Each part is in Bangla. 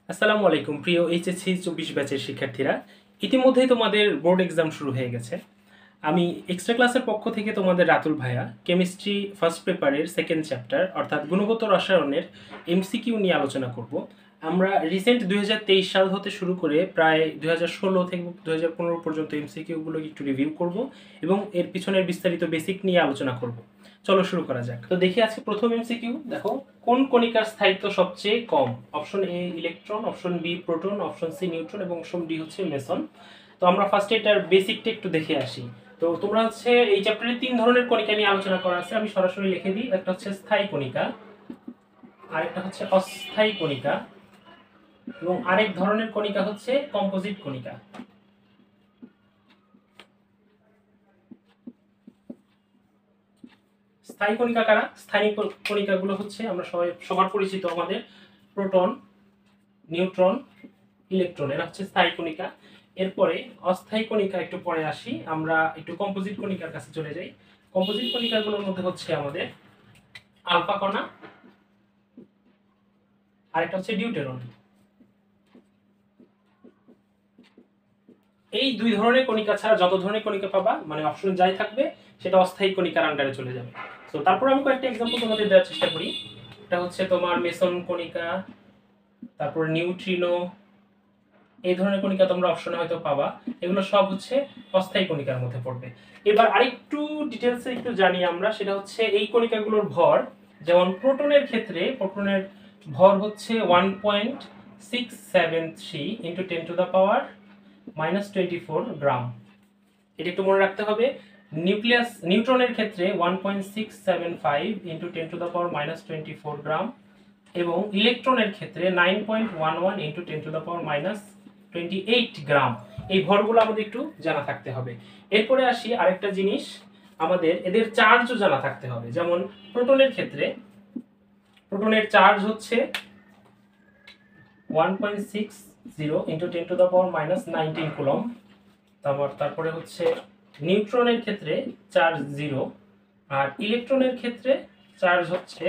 আসসালামু আলাইকুম প্রিয় এইচএসসি 24 ব্যাচের শিক্ষার্থীরা। ইতিমধ্যেই তোমাদের বোর্ড এক্সাম শুরু হয়ে গেছে। আমি এক্সট্রা ক্লাসের পক্ষ থেকে তোমাদের রাতুল ভাইয়া কেমিস্ট্রি ফার্স্ট পেপারের সেকেন্ড চ্যাপ্টার অর্থাৎ গুণগত রসায়নের এমসিকিউ নিয়ে আলোচনা করব। আমরা রিসেন্ট 2023 সাল হতে শুরু করে প্রায় 2016 থেকে 2015 পর্যন্ত এমসিকিউগুলো একটু রিভিউ করব এবং এর পিছনের বিস্তারিত বেসিক নিয়ে আলোচনা করব। চলো শুরু করা যাক। তো দেখি আজকে প্রথম এমসিকিউ দেখো, কোন কণিকার স্থায়িত্ব সবচেয়ে কম? Option A electron, option B proton, option C neutron এবং অপশন ডি হচ্ছে মেসন। তো আমরা ফার্স্টে এটার বেসিকটা একটু দেখে আসি। তো তোমরা হচ্ছে এই চ্যাপ্টারে 3 ধরনের কণিকা নিয়ে আলোচনা করা আছে, আমি সরাসরি লিখে দিই। একটা হচ্ছে স্থায়ী কণিকা, আরেকটা হচ্ছে অস্থায়ী কণিকা এবং আরেক ধরনের কণিকা হচ্ছে কম্পোজিট কণিকা। স্থায়ী কণিকা কারা? স্থায়ী কণিকাগুলো হচ্ছে আমরা সবার পরিচিত আমাদের প্রোটন, নিউট্রন, ইলেকট্রন, এরা হচ্ছে স্থায়ী কণিকা। এরপরে অস্থায়ী কণিকা একটু পরে আসি, আমরা একটু কম্পোজিট কণিকার কাছে চলে যাই। কম্পোজিট কণিকাগুলোর মধ্যে হচ্ছে আমাদের আলফা কণা, আরেকটা হচ্ছে ডিউটেরন। এই দুই ধরনের কণিকা ছাড়া যত ধরনের কণিকা পাবা, মানে অপশন যাই থাকবে সেটা অস্থায়ী কণিকার আন্ডারে চলে যাবে। তো তারপর আমি কয়েকটা এক্সাম্পল তোমাদের দেওয়ার চেষ্টা করি। এটা হচ্ছে তোমার মেসন কণিকা, তারপর নিউট্রিনো, এই ধরনের কণিকা তোমরা অপশনে হয়তো পাবা। এগুলো সব হচ্ছে অস্থায়ী কণিকার মধ্যে পড়বে। এবার আরেকটু ডিটেলসে একটু জানি আমরা, সেটা হচ্ছে এই কণিকাগুলোর ভর। যেমন প্রোটনের ক্ষেত্রে প্রোটনের ভর হচ্ছে 1.673 × 10⁻⁻24 গ্রাম। এটা একটু মনে রাখতে হবে। নিউট্রনের ক্ষেত্রে 1.675 × 10⁻⁻24 গ্রাম এবং ইলেকট্রনের ক্ষেত্রে 9.11 × 10⁻⁻28 গ্রাম। এই ভরগুলো আমাদের একটু জানা থাকতে হবে। এরপরে আসি আরেকটা জিনিস, আমাদের এদের চার্জও জানা থাকতে হবে। যেমন প্রোটনের ক্ষেত্রে প্রোটনের চার্জ হচ্ছে 1.60 × 10⁻⁻19 কুলম্ব। তারপরে হচ্ছে নিউট্রনের ক্ষেত্রে চার্জ 0 আর ইলেকট্রনের ক্ষেত্রে চার্জ হচ্ছে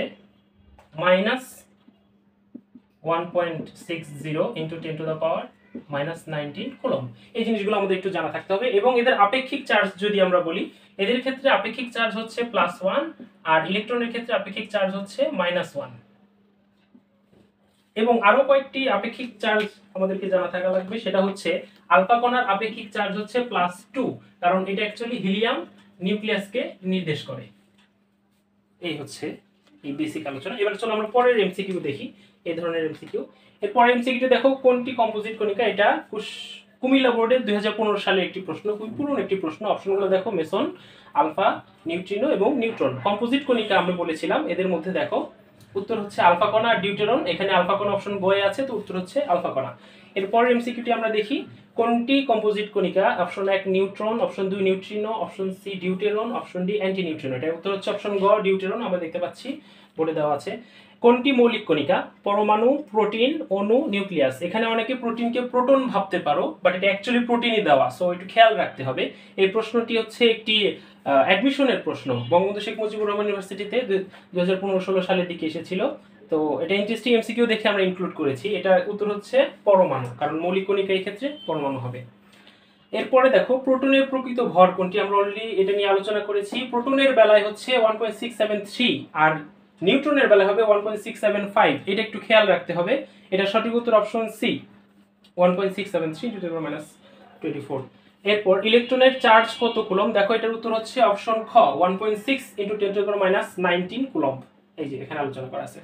-1.60 × 10⁻⁻19 কুলম্ব। এই জিনিসগুলো আমাদের একটু জানা থাকতে হবে। এবং এদের আপেক্ষিক চার্জ যদি আমরা বলি, এদের ক্ষেত্রে আপেক্ষিক চার্জ হচ্ছে +1 আর ইলেকট্রনের ক্ষেত্রে আপেক্ষিক চার্জ হচ্ছে -1। এবং আরো কয়েকটি আপেক্ষিক চার্জ আমাদেরকে জানা থাকা লাগবে, সেটা হচ্ছে আলফা কণার আপেক্ষিক চার্জ হচ্ছে +2, কারণ এটা অ্যাকচুয়ালি হিলিয়াম নিউক্লিয়াসকে নির্দেশ করে। এই হচ্ছে এই বেসিক আলোচনা। এবার চলো আমরা পরের এমসিকিউ দেখি, এই ধরনের এমসিকিউ। এর পরের এমসিকিউ দেখো, কোনটি কম্পোজিট কণিকা? এটা কুমিল্লা বোর্ডের 2015 সালে একটি প্রশ্ন, খুব পুরনো একটি প্রশ্ন। অপশনগুলো দেখো, মেসন, আলফা, নিউট্রিনো এবং নিউট্রন। কম্পোজিট কণিকা আমরা বলেছিলাম, এদের মধ্যে দেখো উত্তর হচ্ছে আলফা কণা আর ডিউটেরন। এখানে আলফা কণা অপশন বয়ে আছে, তো উত্তর হচ্ছে আলফা কণা। এরপরের এমসিকিউটি আমরা দেখি, কোনটি কম্পোজিট কণিকা? Option 1 neutron, option 2 neutrino, option C deuteron, option D anti neutrino. এটার উত্তর হচ্ছে অপশন গ ডিউটেরন। আমরা দেখতে পাচ্ছি বোর্ডে দেওয়া আছে। কোনটি মৌলিক কণিকা? পরমাণু, প্রোটিন, অণু, নিউক্লিয়াস। এখানে অনেকে প্রোটিনকে প্রোটন ভাবতে পারো, বাট এটা অ্যাকচুয়ালি প্রোটিনই দেওয়া, সো একটু খেয়াল রাখতে হবে। এই প্রশ্নটি হচ্ছে একটি অ্যাডমিশনের প্রশ্ন, বঙ্গবন্ধু শেখ মুজিবুর রহমান ইউনিভার্সিটিতে 2015-16 সালের দিকে এসেছিল। তো এটা ইন্টারেস্টিং এমসিকিউ দেখে আমরা ইনক্লুড করেছি। এটা উত্তর হচ্ছে পরমাণু, কারণ মৌলিক কণিকা এই ক্ষেত্রে পরমাণু হবে। এরপরে দেখো, প্রোটনের প্রকৃত ভর কোনটি? আমরা অলরেডি এটা নিয়ে আলোচনা করেছি। প্রোটনের বেলায় হচ্ছে 1.673 আর নিউট্রনের বেলায় হবে 1.675। এটা একটু খেয়াল রাখতে হবে। এটা সঠিক উত্তর অপশন সি, 1.673 × 10⁻24। এরপর ইলেকট্রনের চার্জ কত কুলম্ব? দেখো এটার উত্তর হচ্ছে অপশন খ, 1.6 × 10⁻19 কুলম্ব। এই যে এখানে আলোচনা করা আছে।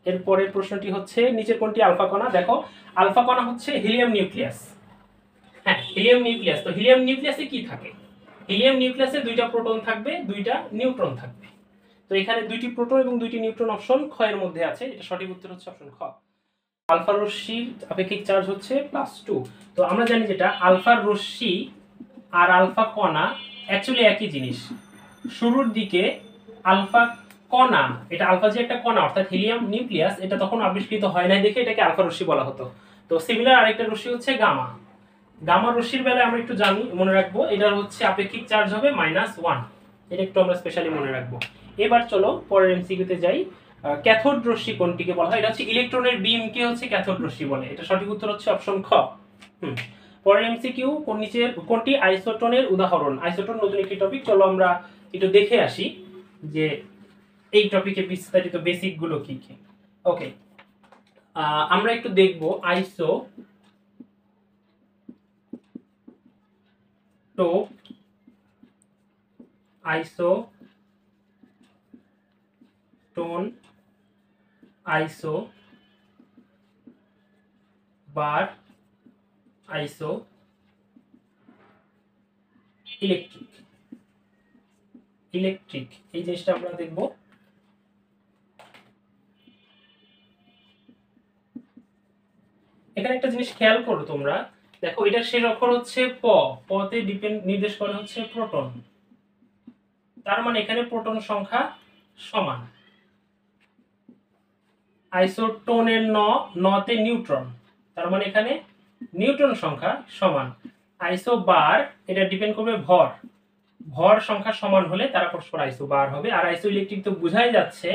এরপরের প্রশ্নটি হচ্ছে, নিচের কোনটি আলফা কণা? দেখো আলফা কণা হচ্ছে হিলিয়াম নিউক্লিয়াস। হ্যাঁ, হিলিয়াম নিউক্লিয়াস। তো হিলিয়াম নিউক্লিয়াসে কি থাকে? হিলিয়াম নিউক্লিয়াসে দুইটা প্রোটন থাকবে, দুইটা নিউট্রন থাকবে। তো এখানে দুইটি প্রোটন এবং দুইটি নিউট্রন অপশন খ এর মধ্যে আছে। এটা সঠিক উত্তর হচ্ছে অপশন খ। আলফা রশ্মির আপেক্ষিক চার্জ হচ্ছে +2। তো আমরা জানি যেটা আলফা রশ্মি আর আলফা কণা অ্যাকচুয়ালি একই জিনিস। শুরুর দিকে আলফা কণা, এটা আলফা যে একটা কণা অর্থাৎ হিলিয়াম নিউক্লিয়াস, এটা তখন আবিষ্কৃত হয় নাই দেখে এটাকে আলফা রশ্মি বলা হতো। তো সিমিলার আরেকটা রশ্মি হচ্ছে গামা। গামা রশ্মির বেলায় আমরা একটু জানি, মনে রাখবো, এটার হচ্ছে আপেক্ষিক চার্জ হবে -1। এটা একটু আমরা স্পেশালি মনে রাখবো। এবার চলো পরের এমসিকিউতে যাই। ক্যাথোড রশ্মি কোনটিকে বলা হয়? এটা হচ্ছে ইলেকট্রনের বিমকে হচ্ছে ক্যাথোড রশ্মি বলে। এটা সঠিক উত্তর হচ্ছে অপশন খ। পরের এমসিকিউ, নিচের কোনটি আইসোটোনের উদাহরণ? আইসোটোন নতুন একটি টপিক, চলো আমরা একটু দেখে আসি যে এই টপিকে বিস্তারিত বেসিক গুলো কি কি। ওকে, আমরা একটু দেখব আইসোটোন, আইসো বার, আইসো ইলেকট্রিক এই জিনিসটা আমরা দেখব। এখানে একটা জিনিস খেয়াল করো তোমরা, দেখো এটা শেষ অক্ষর হচ্ছে প, পতে নির্দেশ করে হচ্ছে প্রোটন, তার মানে এখানে প্রোটন সংখ্যা সমান। আইসোটোনের নতে নিউট্রন, তার মানে এখানে নিউট্রন সংখ্যা সমান। আইসো বার, এটা ডিপেন্ড করবে ভর সংখ্যা সমান হলে তারা পরস্পর আইসো বার হবে। আর আইসো ইলেকট্রিক তো বোঝাই যাচ্ছে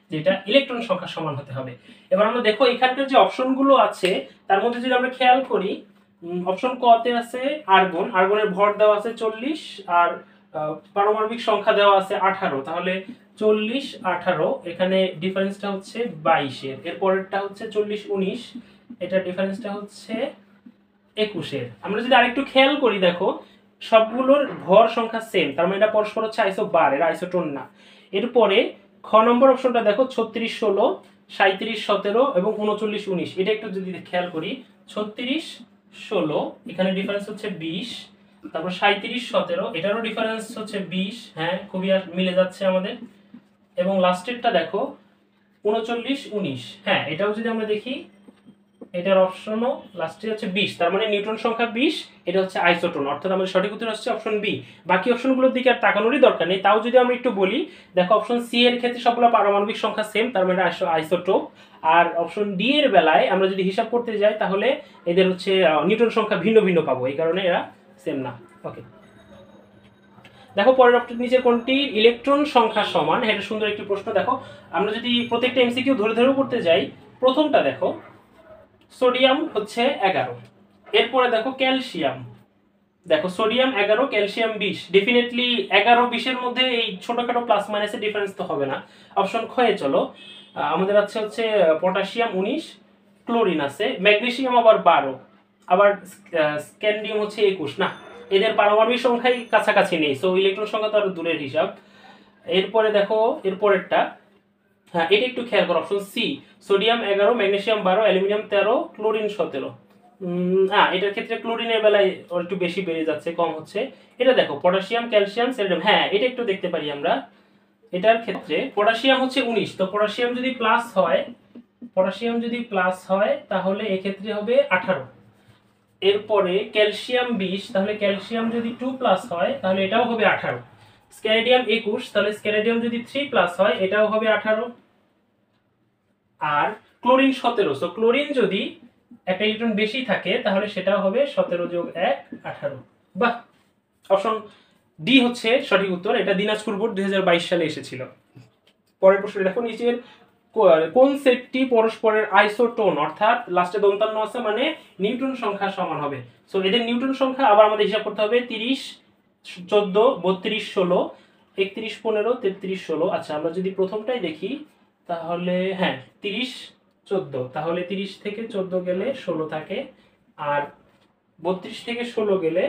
যে এটা ইলেকট্রন সংখ্যা সমান হতে হবে। এবার আমরা দেখো এখানকার যে অপশনগুলো আছে তার মধ্যে যদি আমরা খেয়াল করি, অপশন ক তে আছে আর্গন, আর্গনের ভর দেওয়া আছে 40 আর পারমাণবিক সংখ্যা দেওয়া আছে 18, তাহলে 40 18 এখানে ডিফারেন্সটা হচ্ছে 22 এর। এরপরেরটা হচ্ছে 40 19, এটা ডিফারেন্সটা হচ্ছে 21 এর। আমরা যদি আরেকটু খেয়াল করি, দেখো সবগুলোর ভর সংখ্যা সেম, তার মানে এটা পরস্পর হচ্ছে আইসো বার, এর আইসোটোন না। এরপরে খ নম্বর অপশনটা দেখো 36 16, 37 17 এবং 39 19, এটা একটু যদি খেয়াল করি 36 16 এখানে ডিফারেন্স হচ্ছে 20, তারপর 37 17 এটারও ডিফারেন্স হচ্ছে 20, হ্যাঁ খুবই মিলে যাচ্ছে আমাদের। এবং লাস্টেরটা দেখো 39 19, হ্যাঁ এটাও যদি আমরা দেখি এটার অপশনও লাস্টে হচ্ছে 20, তার মানে নিউট্রন সংখ্যা 20, এটা হচ্ছে আইসোটোন, অর্থাৎ আমাদের সঠিক উত্তর হচ্ছে অপশন বি। বাকি অপশনগুলোর দিকে আর তাকানোরই দরকার নেই, তাও যদি আমরা একটু বলি, দেখো অপশন সি এর ক্ষেত্রে সবগুলো পারমাণবিক সংখ্যা সেম, তার মানে আইসোটোপ। আর অপশন ডি এর বেলায় আমরা যদি হিসাব করতে যাই তাহলে এদের হচ্ছে নিউট্রন সংখ্যা ভিন্ন ভিন্ন পাবো, এই কারণে এরা সেম না। ওকে, দেখো পরের অপশন নিচে কোনটি ইলেকট্রন সংখ্যা সমান? এটা সুন্দর একটি প্রশ্ন। দেখো আমরা যদি প্রত্যেকটা এমসিকিউ ধরে ধরে করতে যাই, প্রথমটা দেখো সোডিয়াম হচ্ছে 11, এরপরে দেখো ক্যালসিয়াম, দেখো সোডিয়াম 11 ক্যালসিয়াম 20, ডেফিনেটলি 11 20 এর মধ্যে এই ছোটখাটো প্লাস মাইনাসের ডিফারেন্স তো হবে না। অপশন খয়ে চলো, আমাদের আছে হচ্ছে পটাশিয়াম 19, ক্লোরিন আছে, ম্যাগনেসিয়াম আবার 12, আবার স্ক্যান্ডিয়াম হচ্ছে 21, না এদের পারমাণবিক সংখ্যাই কাছাকাছি নেই, সো ইলেকট্রন সংখ্যা তো আরো দূরের হিসাব। এরপরে দেখো এরপরেরটা, হ্যাঁ এটা একটু খেয়াল করো, option C sodium 11 magnesium 12 aluminium 13 chlorine 17, এটার ক্ষেত্রে ক্লোরিনের বেলায় একটু বেশি বেড়ে যাচ্ছে, কম হচ্ছে। এটা দেখো পটাশিয়াম ক্যালসিয়াম সোডিয়াম, হ্যাঁ এটা একটু দেখতে পারি আমরা, এটার ক্ষেত্রে পটাশিয়াম হচ্ছে 19, তো পটাশিয়াম যদি প্লাস হয় তাহলে এক্ষেত্রে হবে 18। এরপরে ক্যালসিয়াম 20, তাহলে ক্যালসিয়াম যদি 2 প্লাস হয় তাহলে এটাও হবে 18। স্ক্যান্ডিয়াম 21, তাহলে স্ক্যান্ডিয়াম যদি 3 প্লাস হয় এটাও হবে 18। আর ক্লোরিন 17, সো ক্লোরিন যদি একটা ইলেকট্রন বেশি থাকে তাহলে সেটাও হবে 17 যোগ 1 18। বাহ, অপশন ডি হচ্ছে সঠিক উত্তর, এটা দিনাজপুর বোর্ড 2022 সালে এসেছিল। পরের প্রশ্ন দেখো, নিচের কোন সেটটি পরস্পরের আইসোটোন, অর্থাৎ লাস্টে দন্তান্ন আছে মানে নিউটন সংখ্যা সমান হবে। সো এদের নিউটন সংখ্যা আবার আমাদের হিসাব করতে হবে, 30 14 32 16 31 15 33 16। আচ্ছা আমরা যদি প্রথমটাই দেখি তাহলে হ্যাঁ 30 14, তাহলে 30 থেকে 14 গেলে 16 থাকে, আর 32 থেকে 16 গেলে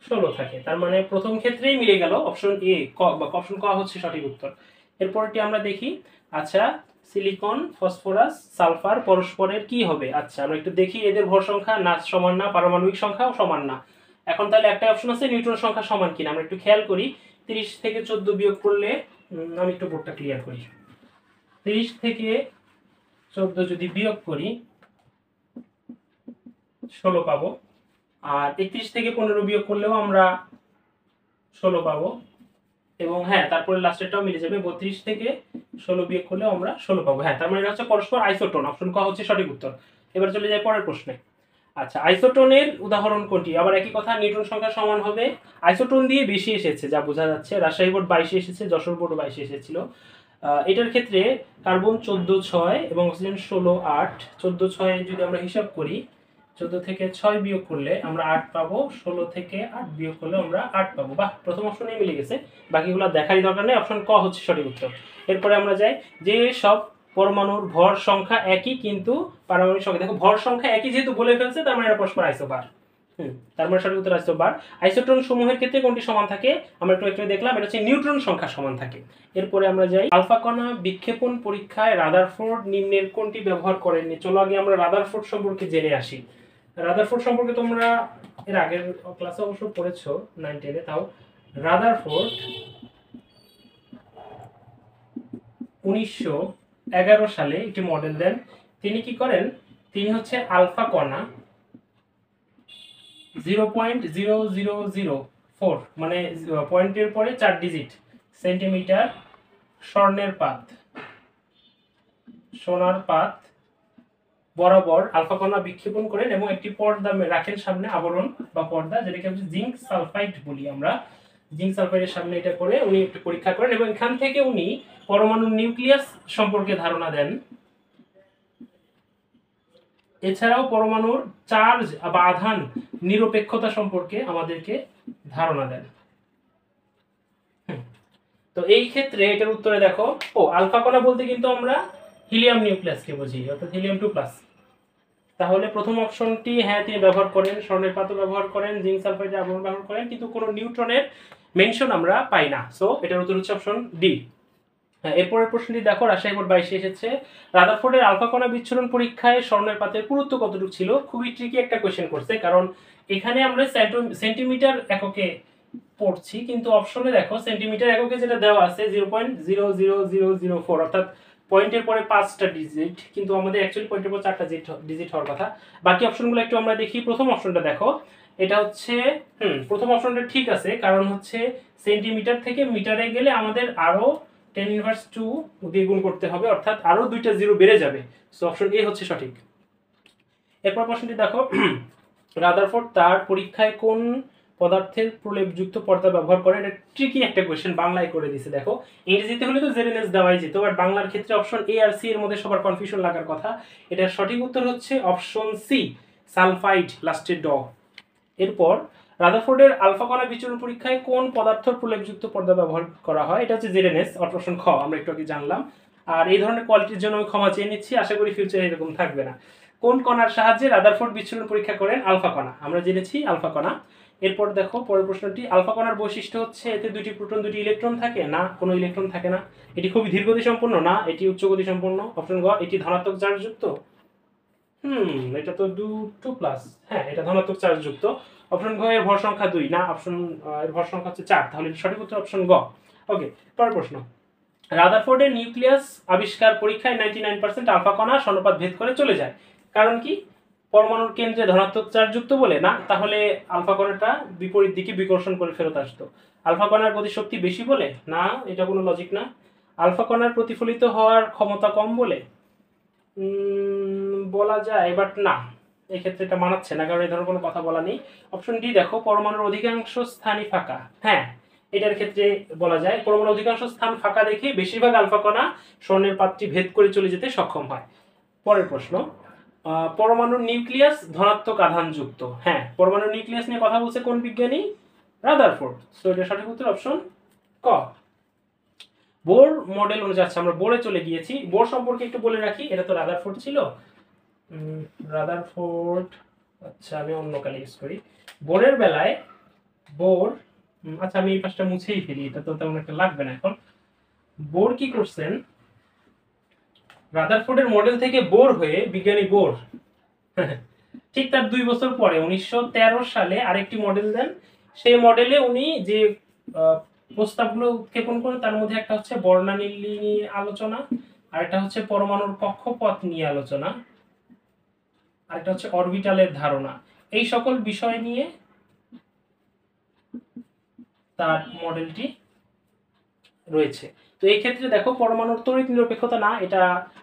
16 থাকে, তার মানে প্রথম ক্ষেত্রেই মিলে গেল, অপশন এ বা অপশন ক হচ্ছে সঠিক উত্তর। এরপরটি আমরা দেখি, আচ্ছা সিলিকন ফসফরাস সালফার পরস্পরের কি হবে? আচ্ছা আমরা একটু দেখি, এদের ভর সংখ্যা না সমান না, পারমাণবিক সংখ্যাও সমান না। এখন তাহলে একটা অপশন আছে নিউট্রন সংখ্যা সমান কিনা, আমরা একটু খেয়াল করি। 30 থেকে 14 বিয়োগ করলে, আমি একটু বোর্ডটা ক্লিয়ার করি, 30 থেকে 14 যদি বিয়োগ করি 16 পাবো, আর 31 থেকে 15 বিয়োগ করলেও আমরা 16 পাবো, এবং হ্যাঁ তারপরে লাস্টেরটাও মিলে যাবে, 32 থেকে 16 বিয়োগ করলেও আমরা 16 পাবো। হ্যাঁ তার মানে এটা হচ্ছে পরস্পর আইসোটোন, অপশন ক হচ্ছে সঠিক উত্তর। এবার চলে যাই পরের প্রশ্নে। আচ্ছা আইসোটোনের উদাহরণ কোনটি? আবার একই কথা, নিউটন সংখ্যা সমান হবে, আইসোটোন দিয়ে বেশি এসেছে যা বোঝা যাচ্ছে, রাজশাহী বোর্ড 22 এসেছে, যশোর বোর্ড 22 এসেছিল। এটার ক্ষেত্রে কার্বন 14.6 এবং অক্সিজেন 16.8। 14.6 যদি আমরা হিসাব করি, 14 থেকে 6 বিয়োগ করলে আমরা 8 পাবো, 16 থেকে 8 বিয়োগ করলে আমরা 8 পাবো। বাহ, প্রথম অপশনে মিলে গেছে, বাকিগুলো দেখারই দরকার নেই, অপশন ক হচ্ছে সঠিক উত্তর। এরপরে আমরা যাই যে সব পরমাণুর ভর সংখ্যা একই কিন্তু পারমাণবিক সংখ্যা, দেখো ভর সংখ্যা একই যেহেতু বলে ফেলছে তার মানে এরা পরস্পর আইসোবার। তার মানে সঠিক উত্তর আইসোবার। আইসোটন সমূহের ক্ষেত্রে কোনটি সমান থাকে, আমরা একটু দেখলাম, এটা হচ্ছে নিউট্রন সংখ্যা সমান থাকে। এরপরে আমরা যাই আলফা কণা বিক্ষেপণ পরীক্ষায় রাদারফোর্ড নিম্নের কোনটি ব্যবহার করেননি। চলো আগে আমরা রাদারফোর্ড সম্পর্কে জেনে আসি। রাদারফোর্ড সম্পর্কে তোমরা এর আগের ক্লাসে অবশ্য পড়েছো 9-10-এ, তাও রাদারফোর্ড 1911 সালে একটি মডেল দেন। তিনি কি করেন, তিনি হচ্ছে আলফা কণা 0.0004 মানে পয়েন্টের পরে 4 ডিজিট সেন্টিমিটার সোনার পাত বরাবর আলফা কণা বিক্ষেপণ করেন এবং একটি পর্দা রাখেন সামনে, আবরণ বা পর্দা, যেটাকে আমরা জিঙ্ক সালফাইড বলি। আমরা জিঙ্ক সালফাইডের সামনে এটা করে উনি একটু পরীক্ষা করেন এবং এখান থেকে উনি পরমাণুর নিউক্লিয়াস সম্পর্কে ধারণা দেন। এছাড়াও পরমাণুর চার্জ বা আধান নিরপেক্ষতা সম্পর্কে আমাদেরকে ধারণা দেন। তো এই ক্ষেত্রে এটার উত্তরে দেখো, আলফা কণা বলতে কিন্তু আমরা হিলিয়াম নিউক্লিয়াসকে বুঝি, অর্থাৎ হিলিয়াম 2+। তাহলে প্রথম অপশনটি হ্যাঁ তিনি ব্যবহার করেন, স্বর্ণের পাতও ব্যবহার করেন, জিঙ্ক সালফাইডের আবরণ ব্যবহার করেন, কিন্তু কোনো নিউট্রনের মেনশন আমরা পাই না। সো এটার উত্তর হচ্ছে অপশন ডি। এরপরের প্রশ্নটি দেখো, রাজশাহী বোর্ড 22 এসেছে। রাদারফোর্ডের আলফা কণা বিচ্ছুরণ পরীক্ষায় স্বর্ণের পাতের পুরুত্ব কতটুকু ছিল। খুবই ট্রিকি একটা কোয়েশ্চেন করছে, কারণ এখানে আমরা সেন্টিমিটার এককে পড়ছি, কিন্তু অপশনে দেখো সেন্টিমিটার এককে যেটা দেওয়া আছে 0.00004, অর্থাৎ পয়েন্টের পরে 5টা ডিজিট, কিন্তু আমাদের অ্যাকচুয়ালি পয়েন্টের পর 4টা ডিজিট হওয়ার কথা। বাকি অপশনগুলো একটু আমরা দেখি। প্রথম অপশনটা দেখো, এটা হচ্ছে প্রথম অপশনটা ঠিক আছে, কারণ হচ্ছে সেন্টিমিটার থেকে মিটারে গেলে আমাদের আরো 10^2 দিয়ে গুণ করতে হবে, অর্থাৎ আরো 2টা জিরো বেড়ে যাবে। সো অপশন এ হচ্ছে সঠিক। এরপর প্রশ্নটি দেখো, রাদারফোর্ড তার পরীক্ষায় কোন পদার্থের প্রলেপযুক্ত পর্দা ব্যবহার করেন। এটা ট্রিকি একটা কোয়েশ্চেন, বাংলায় করে দিয়েছে। দেখো ইংরেজিতে হলে তো জেডএনএস দেওয়াই যেত, বাট বাংলার ক্ষেত্রে অপশন এ আর সি এর মধ্যে সবার কনফিউশন লাগার কথা। এটার সঠিক উত্তর হচ্ছে অপশন সি, সালফাইড, লাস্টে ড। এরপর রাদারফোর্ডের আলফা কণা বিচরণ পরীক্ষায় কোন পদার্থের প্রলেপযুক্ত পর্দা ব্যবহার করা হয়। এটা হচ্ছে জেডএনএস, অপশন খ, আমরা একটু আগে জানলাম। আর এই ধরনের কোয়ালিটির জন্য আমি ক্ষমা চেয়ে নিচ্ছি, আশা করি ফিউচারে এরকম থাকবে না। কোন কণার সাহায্যে রাদারফোর্ড বিচ্ছুরণ পরীক্ষা করেন। আলফা কণা, আমরা জেনেছি আলফা কণা। এরপর দেখো পরের প্রশ্নটি, আলফা কণার বৈশিষ্ট্য হচ্ছে এতে 2টি প্রোটন 2টি ইলেকট্রন থাকে না, কোনো ইলেকট্রন থাকে না। এটি খুবই ধীরগতি সম্পন্ন না, এটি উচ্চ গতি সম্পন্ন। অপশন গ, এটি ধনাত্মক চার্জ যুক্ত। এটা তো 2+, হ্যাঁ এটা ধনাত্মক চার্জ যুক্ত। অপশন ঘ, এর ভর সংখ্যা 2 না, অপশন এর ভর সংখ্যা হচ্ছে 4, তাহলে সঠিক উত্তর অপশন গ। ওকে, পরের প্রশ্ন, রাদারফোর্ডের নিউক্লিয়াস আবিষ্কার পরীক্ষায় 99% আলফা কণা স্বর্ণপাত ভেদ করে চলে যায়। কারণ কি? পরমাণুর কেন্দ্রে ধনাত্মক চার্জ যুক্ত বলে না, তাহলে আলফা কণাটা বিপরীত দিকে বিকর্ষণ করে ফেরত আসতো। আলফা কণার গতিশক্তি বেশি বলে না, এটা কোনো লজিক না। আলফা কণার প্রতিফলিত হওয়ার ক্ষমতা কম বলে বলা যায়, বাট না, এই ক্ষেত্রে এটা মানাচ্ছে না, কারণ এই ধরনের কোনো কথা বলা নেই। অপশন ডি দেখো, পরমাণুর অধিকাংশ স্থানই ফাঁকা। হ্যাঁ, এটার ক্ষেত্রে বলা যায় পরমাণুর অধিকাংশ স্থান ফাঁকা দেখে বেশিরভাগ আলফা কণা স্বর্ণের পাতটি ভেদ করে চলে যেতে সক্ষম হয়। পরের প্রশ্ন, পরমাণুর নিউক্লিয়াস ধনাত্মক আধানযুক্ত। হ্যাঁ, পরমাণুর নিউক্লিয়াস নিয়ে কথা বলছে কোন বিজ্ঞানী? রাদারফোর্ড। সো এটা সঠিক উত্তর অপশন ক। বোর মডেল অনুযায়ী, আমরা বোরে চলে গিয়েছি। বোর সম্পর্কে একটু বলে রাখি, এটা তো রাদারফোর্ড ছিল, রাদারফোর্ড, আচ্ছা আমি অন্য কালে ইউজ করি। বোরের বেলায় বোর, আচ্ছা আমি এই পাশটা মুছেই ফেলি, এটা তো তেমন একটা লাগবে না এখন। বোর কি করছেন, রাদারফোর্ডের মডেল থেকে বোর হয়ে বিজ্ঞানী বোর ঠিক তার 2 বছর পরে 1913 সালে আরেকটি মডেল দেন। সেই মডেলে উনি যে প্রস্তাবগুলো উৎক্ষেপণ করেন তার মধ্যে একটা হচ্ছে বর্ণালী নিয়ে আলোচনা, আর একটা হচ্ছে পরমাণুর কক্ষপথ নিয়ে আলোচনা, আর একটা হচ্ছে অরবিটালের ধারণা। এই সকল বিষয় নিয়ে তার মডেলটি রয়েছে। তো এই ক্ষেত্রে দেখো পরমাণুর তড়িৎ নিরপেক্ষতা না, এটা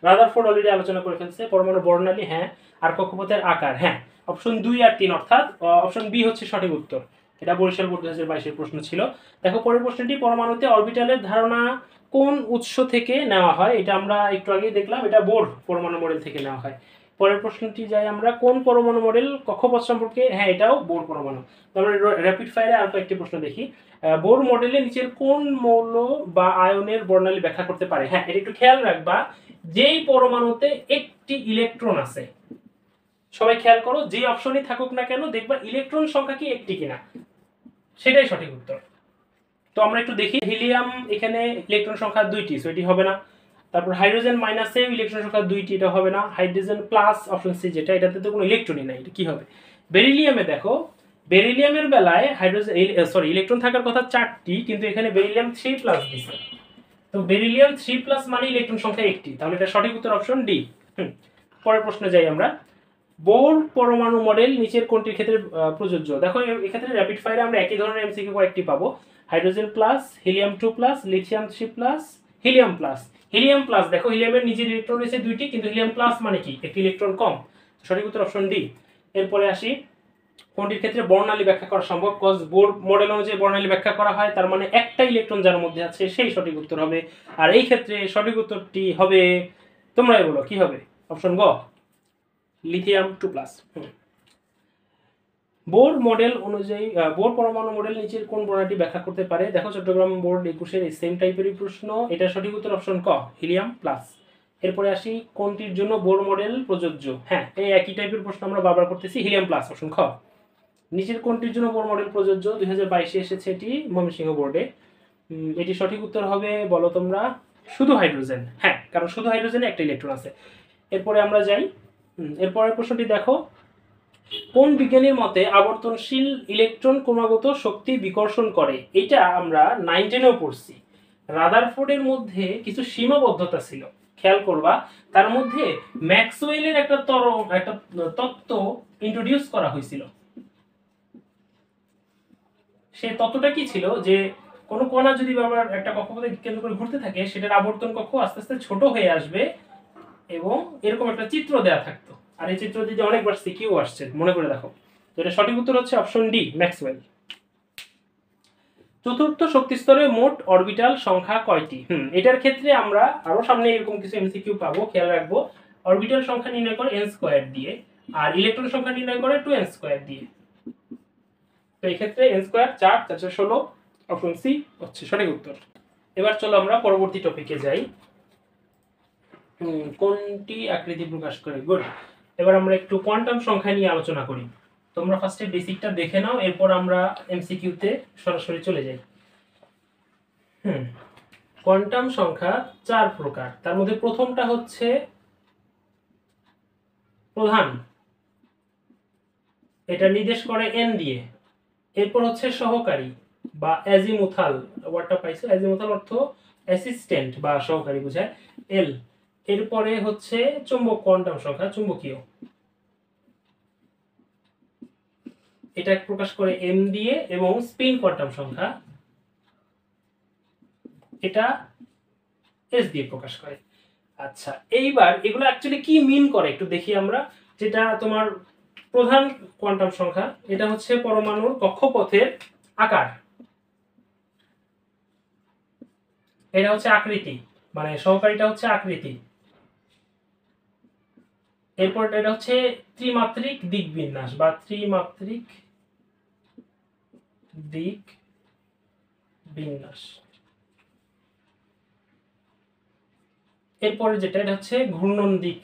রাদারফোর্ড অলরেডি আলোচনা করে ফেলছে। পরমাণু বর্ণালী, হ্যাঁ, আর কক্ষপথের আকার, হ্যাঁ। অপশন 2 আর 3, অর্থাৎ অপশন বি হচ্ছে সঠিক উত্তর। এটা বরিশাল বোর্ড 2022 এর প্রশ্ন ছিল। দেখো পরের প্রশ্নটি, পরমাণুতে অরবিটালের ধারণা কোন উৎস থেকে নেওয়া হয় এটা আমরা একটু আগেই দেখলাম, এটা বোর পরমাণু মডেল থেকে নেওয়া হয়। পরের প্রশ্নটি যাই আমরা, কোন পরমাণু মডেল কক্ষপথ সম্পর্কে, হ্যাঁ এটাও বোর পরমাণু। তো আমরা র্যাপিড ফায়ারে আর কয়েকটি প্রশ্ন দেখি। বোর মডেলে নিচের কোন মৌল বা আয়নের বর্ণালী ব্যাখ্যা করতে পারে, হ্যাঁ এটা একটু খেয়াল রাখবা, যেই পরমাণুতে একটি ইলেকট্রন আছে, সবাই খেয়াল করো, যে অপশনই থাকুক না কেন দেখবা ইলেকট্রন সংখ্যা কি একটি কিনা, সেটাই সঠিক উত্তর। তো আমরা একটু দেখি, হিলিয়াম এখানে ইলেকট্রন সংখ্যা 2টি, সো এটি হবে না। তারপর হাইড্রোজেন মাইনাসে ইলেকট্রন সংখ্যা 2টি, এটা হবে না। হাইড্রোজেন প্লাস অপশন সি যেটা, এটাতে তো কোনো ইলেকট্রনই নাই, এটা কি হবে? বেরিলিয়ামে দেখো, বেরিলিয়ামের বেলায় হাইড্রোজেন ইলেকট্রন থাকার কথা 4টি, কিন্তু এখানে বেরিলিয়াম 3+ দিছে, তো বেরিলিয়াম 3+ মানে ইলেকট্রন সংখ্যা একটি, তাহলে এটা সঠিক উত্তর অপশন ডি। পরের প্রশ্নে যাই আমরা, বোর পরমাণু মডেল নিচের কোনটির ক্ষেত্রে প্রযোজ্য? দেখো এক্ষেত্রে র্যাপিড ফায়ারে আমরা একই ধরনের এমসিকিউ কয়েকটি পাবো। Hydrogen plus, helium 2+, lithium 3+, helium plus. Helium plus দেখো, হিলিয়ামের নিজের ইলেকট্রন রয়েছে 2টি, কিন্তু হিলিয়াম প্লাস মানে কি একটি ইলেকট্রন কম, সঠিক উত্তর অপশন ডি। এরপরে আসি, কোনটির ক্ষেত্রে বর্ণালী ব্যাখ্যা করা সম্ভব? কজ বোর মডেল অনুযায়ী বর্ণালী ব্যাখ্যা করা হয়, তার মানে একটা ইলেকট্রন যার মধ্যে আছে সেই সঠিক উত্তর হবে। আর এই ক্ষেত্রে সঠিক উত্তরটি হবে, তোমরাই বলো কি হবে? অপশন গ, লিথিয়াম 2+। বোর মডেল অনুযায়ী বোর পরমাণু মডেল নিচের কোন বর্ণনাটি ব্যাখ্যা করতে পারে? দেখো চট্টগ্রাম বোর্ড 21-এর এই সেম টাইপেরই প্রশ্ন, এটা সঠিক উত্তর অপশন ক, হিলিয়াম প্লাস। এরপরে আসি, কোনটির জন্য বোর মডেল প্রযোজ্য? হ্যাঁ এই একই টাইপের প্রশ্ন আমরা বারবার করতেছি, হিলিয়াম প্লাস, অপশন খ। নিচের কোনটির জন্য বোর মডেল প্রযোজ্য? 2022-এ এসেছে এটি ময়মনসিংহ বোর্ডে। এটি সঠিক উত্তর হবে বলো তোমরা, শুধু হাইড্রোজেন, হ্যাঁ কারণ শুধু হাইড্রোজেনে একটা ইলেকট্রন আছে। এরপরে আমরা যাই, এরপরের প্রশ্নটি দেখো, কোন বিজ্ঞানীর মতে আবর্তনশীল ইলেকট্রন ক্রমাগত শক্তি বিকর্ষণ করে? এটা আমরা 9-10-এও পড়ছি। রাদারফোর্ডের মধ্যে কিছু সীমাবদ্ধতা ছিল, খেয়াল করবা, তার মধ্যে ম্যাক্সওয়েলের একটা তত্ত্ব ইন্ট্রোডিউস করা হয়েছিল। সে তত্ত্বটা কি ছিল, যে কোনো কণা যদি বারবার একটা কক্ষপথে কেন্দ্র করে ঘুরতে থাকে, সেটার আবর্তন কক্ষ আস্তে আস্তে ছোট হয়ে আসবে, এবং এরকম একটা চিত্র দেয়া থাকতো। আর এই চিত্র দিয়ে অনেকবার সিকিউ আসছে, মনে করে দেখো। তো এটা সঠিক উত্তর হচ্ছে অপশন ডি, ম্যাক্সওয়েল। চতুর্থ শক্তি স্তরে মোট অরবিটাল সংখ্যা কয়টি? এটার ক্ষেত্রে আমরা আরো সামনে এরকম কিছু এমসিকিউ পাবো, খেয়াল রাখবো। অরবিটাল সংখ্যা নির্ণয় করে n² দিয়ে, আর ইলেকট্রন সংখ্যা নির্ণয় করে 2n² দিয়ে। তো এই ক্ষেত্রে n² 4, 4 16, অপশন সি হচ্ছে সঠিক উত্তর। এবার চলো আমরা পরবর্তী টপিকে যাই, কোনটি আকৃতি প্রকাশ করে? গুড। এবার আমরা একটু কোয়ান্টাম সংখ্যা নিয়ে আলোচনা করি। তোমরা ফার্স্টে বেসিকটা দেখে নাও, এরপর আমরা এমসিকিউতে সরাসরি চলে যাই। কোয়ান্টাম সংখ্যা 4 প্রকার, তার মধ্যে প্রথমটা হচ্ছে প্রধান, এটা নির্দেশ করে n দিয়ে। এরপর হচ্ছে সহকারী বা অ্যাজিমুথাল, ওয়ার্ডটা পাইছো, অ্যাজিমুথাল অর্থ অ্যাসিস্ট্যান্ট বা সহকারী বোঝায়, l। এরপরে হচ্ছে চুম্বক কোয়ান্টাম সংখ্যা, চুম্বকীয়, এটা প্রকাশ করে m দিয়ে, এবং স্পিন কোয়ান্টাম সংখ্যা, এটা s দিয়ে প্রকাশ করে। আচ্ছা এইবার এগুলো অ্যাকচুয়ালি কি মিন করে একটু দেখি আমরা। যেটা তোমার প্রধান কোয়ান্টাম সংখ্যা, এটা হচ্ছে পরমাণুর কক্ষপথের আকার, এটা হচ্ছে আকৃতি, মানে সহকারীটা হচ্ছে আকৃতি। এরপর এটা হচ্ছে ত্রিমাত্রিক দিক বিন্যাস বা ত্রিমাত্রিক দিক বিন্যাস। এরপরে যেটা, এটা হচ্ছে ঘূর্ণন দিক,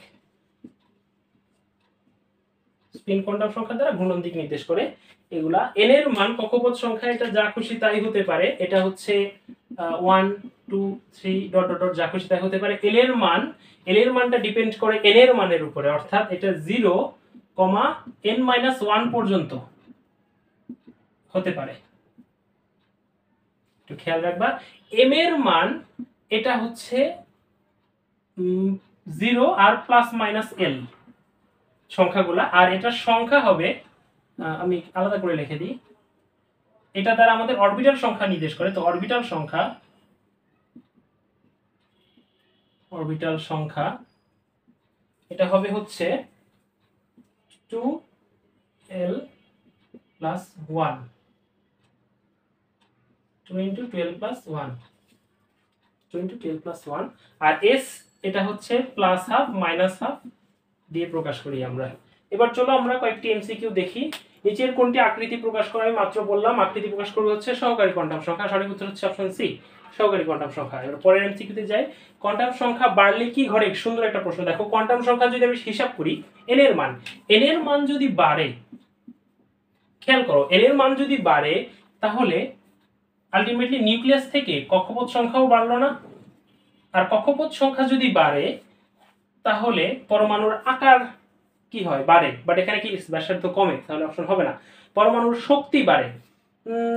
স্পিন কোয়ান্টাম সংখ্যা দ্বারা ঘূর্ণন দিক নির্দেশ করে। এগুলা n এর মান কক্ষপথ সংখ্যা, এটা যা খুশি তাই হতে পারে, এটা হচ্ছে 1 2 3 ডট ডট ডট যা খুশি তাই হতে পারে। l এর মানটা ডিপেন্ড করে n এর মানের উপরে, অর্থাৎ এটা 0, n-1 পর্যন্ত হতে পারে, একটু খেয়াল রাখবা। m এর মান এটা হচ্ছে 0 আর +-l সংখ্যাগুলা, আর এটার সংখ্যা হবে, আমি আলাদা করে লিখে দিই, এটা দ্বারা আমাদের অরবিটাল সংখ্যা নির্দেশ করে। তো অরবিটাল সংখ্যা এটা হবে হচ্ছে 2l + 1, 2 × 12 + 1। 2 × 12 + 1 আর s এটা হচ্ছে প্লাস হাফ মাইনাস হাফ দিয়ে প্রকাশ করি আমরা। এবার চলো আমরা কয়েকটি এমসিকিউ দেখি। নিচের কোনটি আকৃতি প্রকাশ করে? আমি মাত্র বললাম আকৃতি প্রকাশ করবে হচ্ছে সহকারী কোয়ান্টাম সংখ্যা। সঠিক উত্তর হচ্ছে অপশন সি, সহকারী কোয়ান্টাম সংখ্যা। এবার পরের এমসিকিউতে যাই। কোয়ান্টাম সংখ্যা বাড়লে কি ঘটে? সুন্দর একটা প্রশ্ন। দেখো কোয়ান্টাম সংখ্যা যদি আমি হিসাব করি, n এর মান যদি বাড়ে, খেয়াল করো, n এর মান যদি বাড়ে তাহলে আলটিমেটলি নিউক্লিয়াস থেকে কক্ষপথ সংখ্যাও বাড়লো না। আর কক্ষপথ সংখ্যা যদি বাড়ে তাহলে পরমাণুর আকার কি হয়? বাড়ে। বাট এখানে কি ব্যাসার্ধ কমে, তাহলে অপশন হবে না। পরমাণুর শক্তি বাড়ে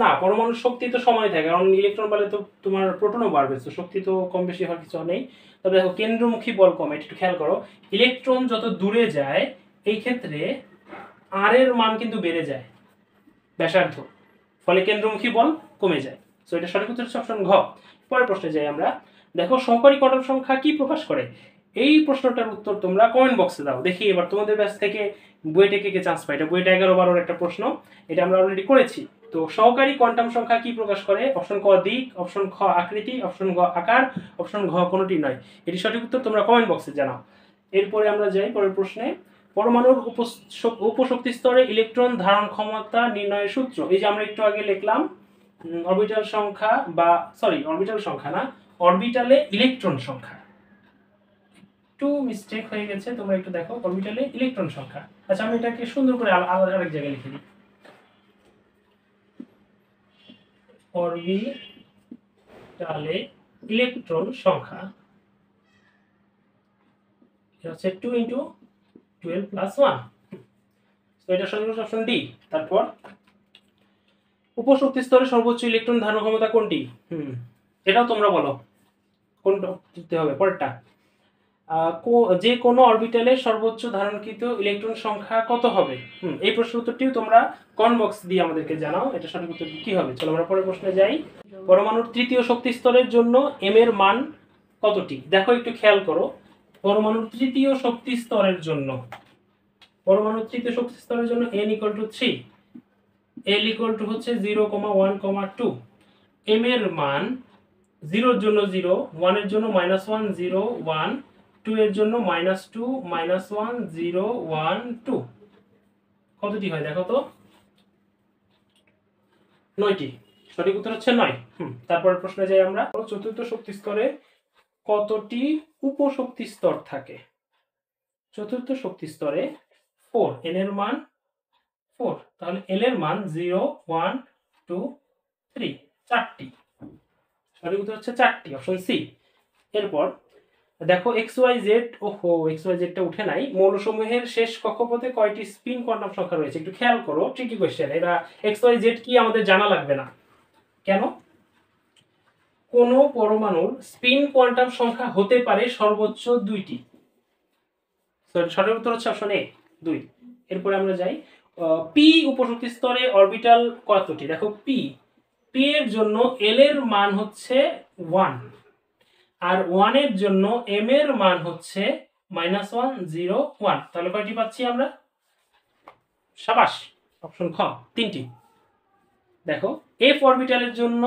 না, পরমাণুর শক্তি তো সমান থাকে, কারণ ইলেকট্রন বাড়লে তো তোমার প্রোটনও বাড়বে, তো শক্তি তো কম বেশি হওয়ার কিছু নেই। তবে দেখো কেন্দ্রমুখী বল কমে, একটু খেয়াল করো। ইলেকট্রন যত দূরে যায় এই ক্ষেত্রে আর এর মান কিন্তু বেড়ে যায় ব্যাসার্ধ, ফলে কেন্দ্রমুখী বল কমে যায়। সো এটা সঠিক উত্তর হচ্ছে অপশন ঘ। পরের প্রশ্নে যাই আমরা। দেখো সহকারী কোয়ান্টাম সংখ্যা কি প্রকাশ করে? এই প্রশ্নটার উত্তর তোমরা কমেন্ট বক্সে দাও। দেখি এবার তোমাদের ব্যাচ থেকে বুয়েটে কে চান্স পায়। এটা বুয়েটে 11-12 একটা প্রশ্ন, এটা আমরা অলরেডি করেছি। তো সহকারী কোয়ান্টাম সংখ্যা কি প্রকাশ করে? অপশন ক দিক, অপশন খ আকৃতি, অপশন গ আকার, অপশন ঘ কোনোটি নয়। এটি সঠিক উত্তর তোমরা কমেন্ট বক্সে জানাও। এরপরে আমরা যাই পরের প্রশ্নে। পরমাণুর উপশক্তি স্তরে ইলেকট্রন ধারণ ক্ষমতা নির্ণয়ের সূত্র। এই যে আমরা একটু আগে লিখলাম অরবিটাল সংখ্যা, বা সরি অরবিটাল সংখ্যা না, অরবিটালে ইলেকট্রন সংখ্যা। একটু মিস্টেক হয়ে গেছে, তোমরা একটু দেখো। অরবিটালে ইলেকট্রন সংখ্যা। আচ্ছা আমি এটাকে সুন্দর করে আলাদা আরেক জায়গায় লিখে দিই। অরবিটালে ইলেকট্রন সংখ্যা এটা হচ্ছে 2 × 12 + 1। তো এটা সঠিক অপশন ডি। তারপর উপশক্তি স্তরে সর্বোচ্চ ইলেকট্রন ধারণ ক্ষমতা কোনটি? এটাও তোমরা বলো কোনটা দিতে হবে। পরেরটা, যে কোনো অরবিটালের সর্বোচ্চ ধারণকৃত ইলেকট্রন সংখ্যা কত হবে? এই প্রশ্নের উত্তরটিও তোমরা কমেন্ট বক্স দিয়ে আমাদেরকে জানাও, এটা সঠিক উত্তর কি হবে। চলো আমরা পরের প্রশ্নে যাই। পরমাণুর তৃতীয় শক্তি স্তরের জন্য m এর মান কতটি? দেখো একটু খেয়াল করো। পরমাণুর তৃতীয় শক্তি স্তরের জন্য n = 3, l = হচ্ছে 0, 1, 2। m এর মান 0 এর জন্য 0, 1 এর জন্য -1, 0, 1, 2 এর জন্য -2, -1, 0, 1, 2। কতটি হয় দেখো তো? 9টি। সঠিক উত্তর হচ্ছে 9। তারপরের প্রশ্নে যাই আমরা। চতুর্থ শক্তি স্তরে কতটি উপশক্তি স্তর থাকে? চতুর্থ শক্তি স্তরে 4, n এর মান 4, তাহলে l এর মান 0, 1, 2, 3, 4টি। সঠিক উত্তর হচ্ছে 4টি, অপশন সি। এরপর দেখো XYZ, ওহো XYZ টা উঠে নাই। মৌলসমূহের শেষ কক্ষপথে কয়টি স্পিন কোয়ান্টাম সংখ্যা রয়েছে? একটু খেয়াল করো, ট্রিকি কোশ্চেন। এটা XYZ কি আমাদের জানা লাগবে না। কেন? কোন পরমাণুর স্পিন কোয়ান্টাম সংখ্যা হতে পারে সর্বোচ্চ 2টি। সঠিক উত্তর হচ্ছে অপশন এ, 2। এরপরে আমরা যাই। পি উপশক্তি স্তরে অরবিটাল কতটি? দেখো পি এর জন্য l এর মান হচ্ছে 1, আর 1 এর জন্য m এর মান হচ্ছে -1, 0, 1। তাহলে কয়টি পাচ্ছি আমরা? সাবাস, অপশন খ, 3টি। দেখো f অরবিটালের জন্য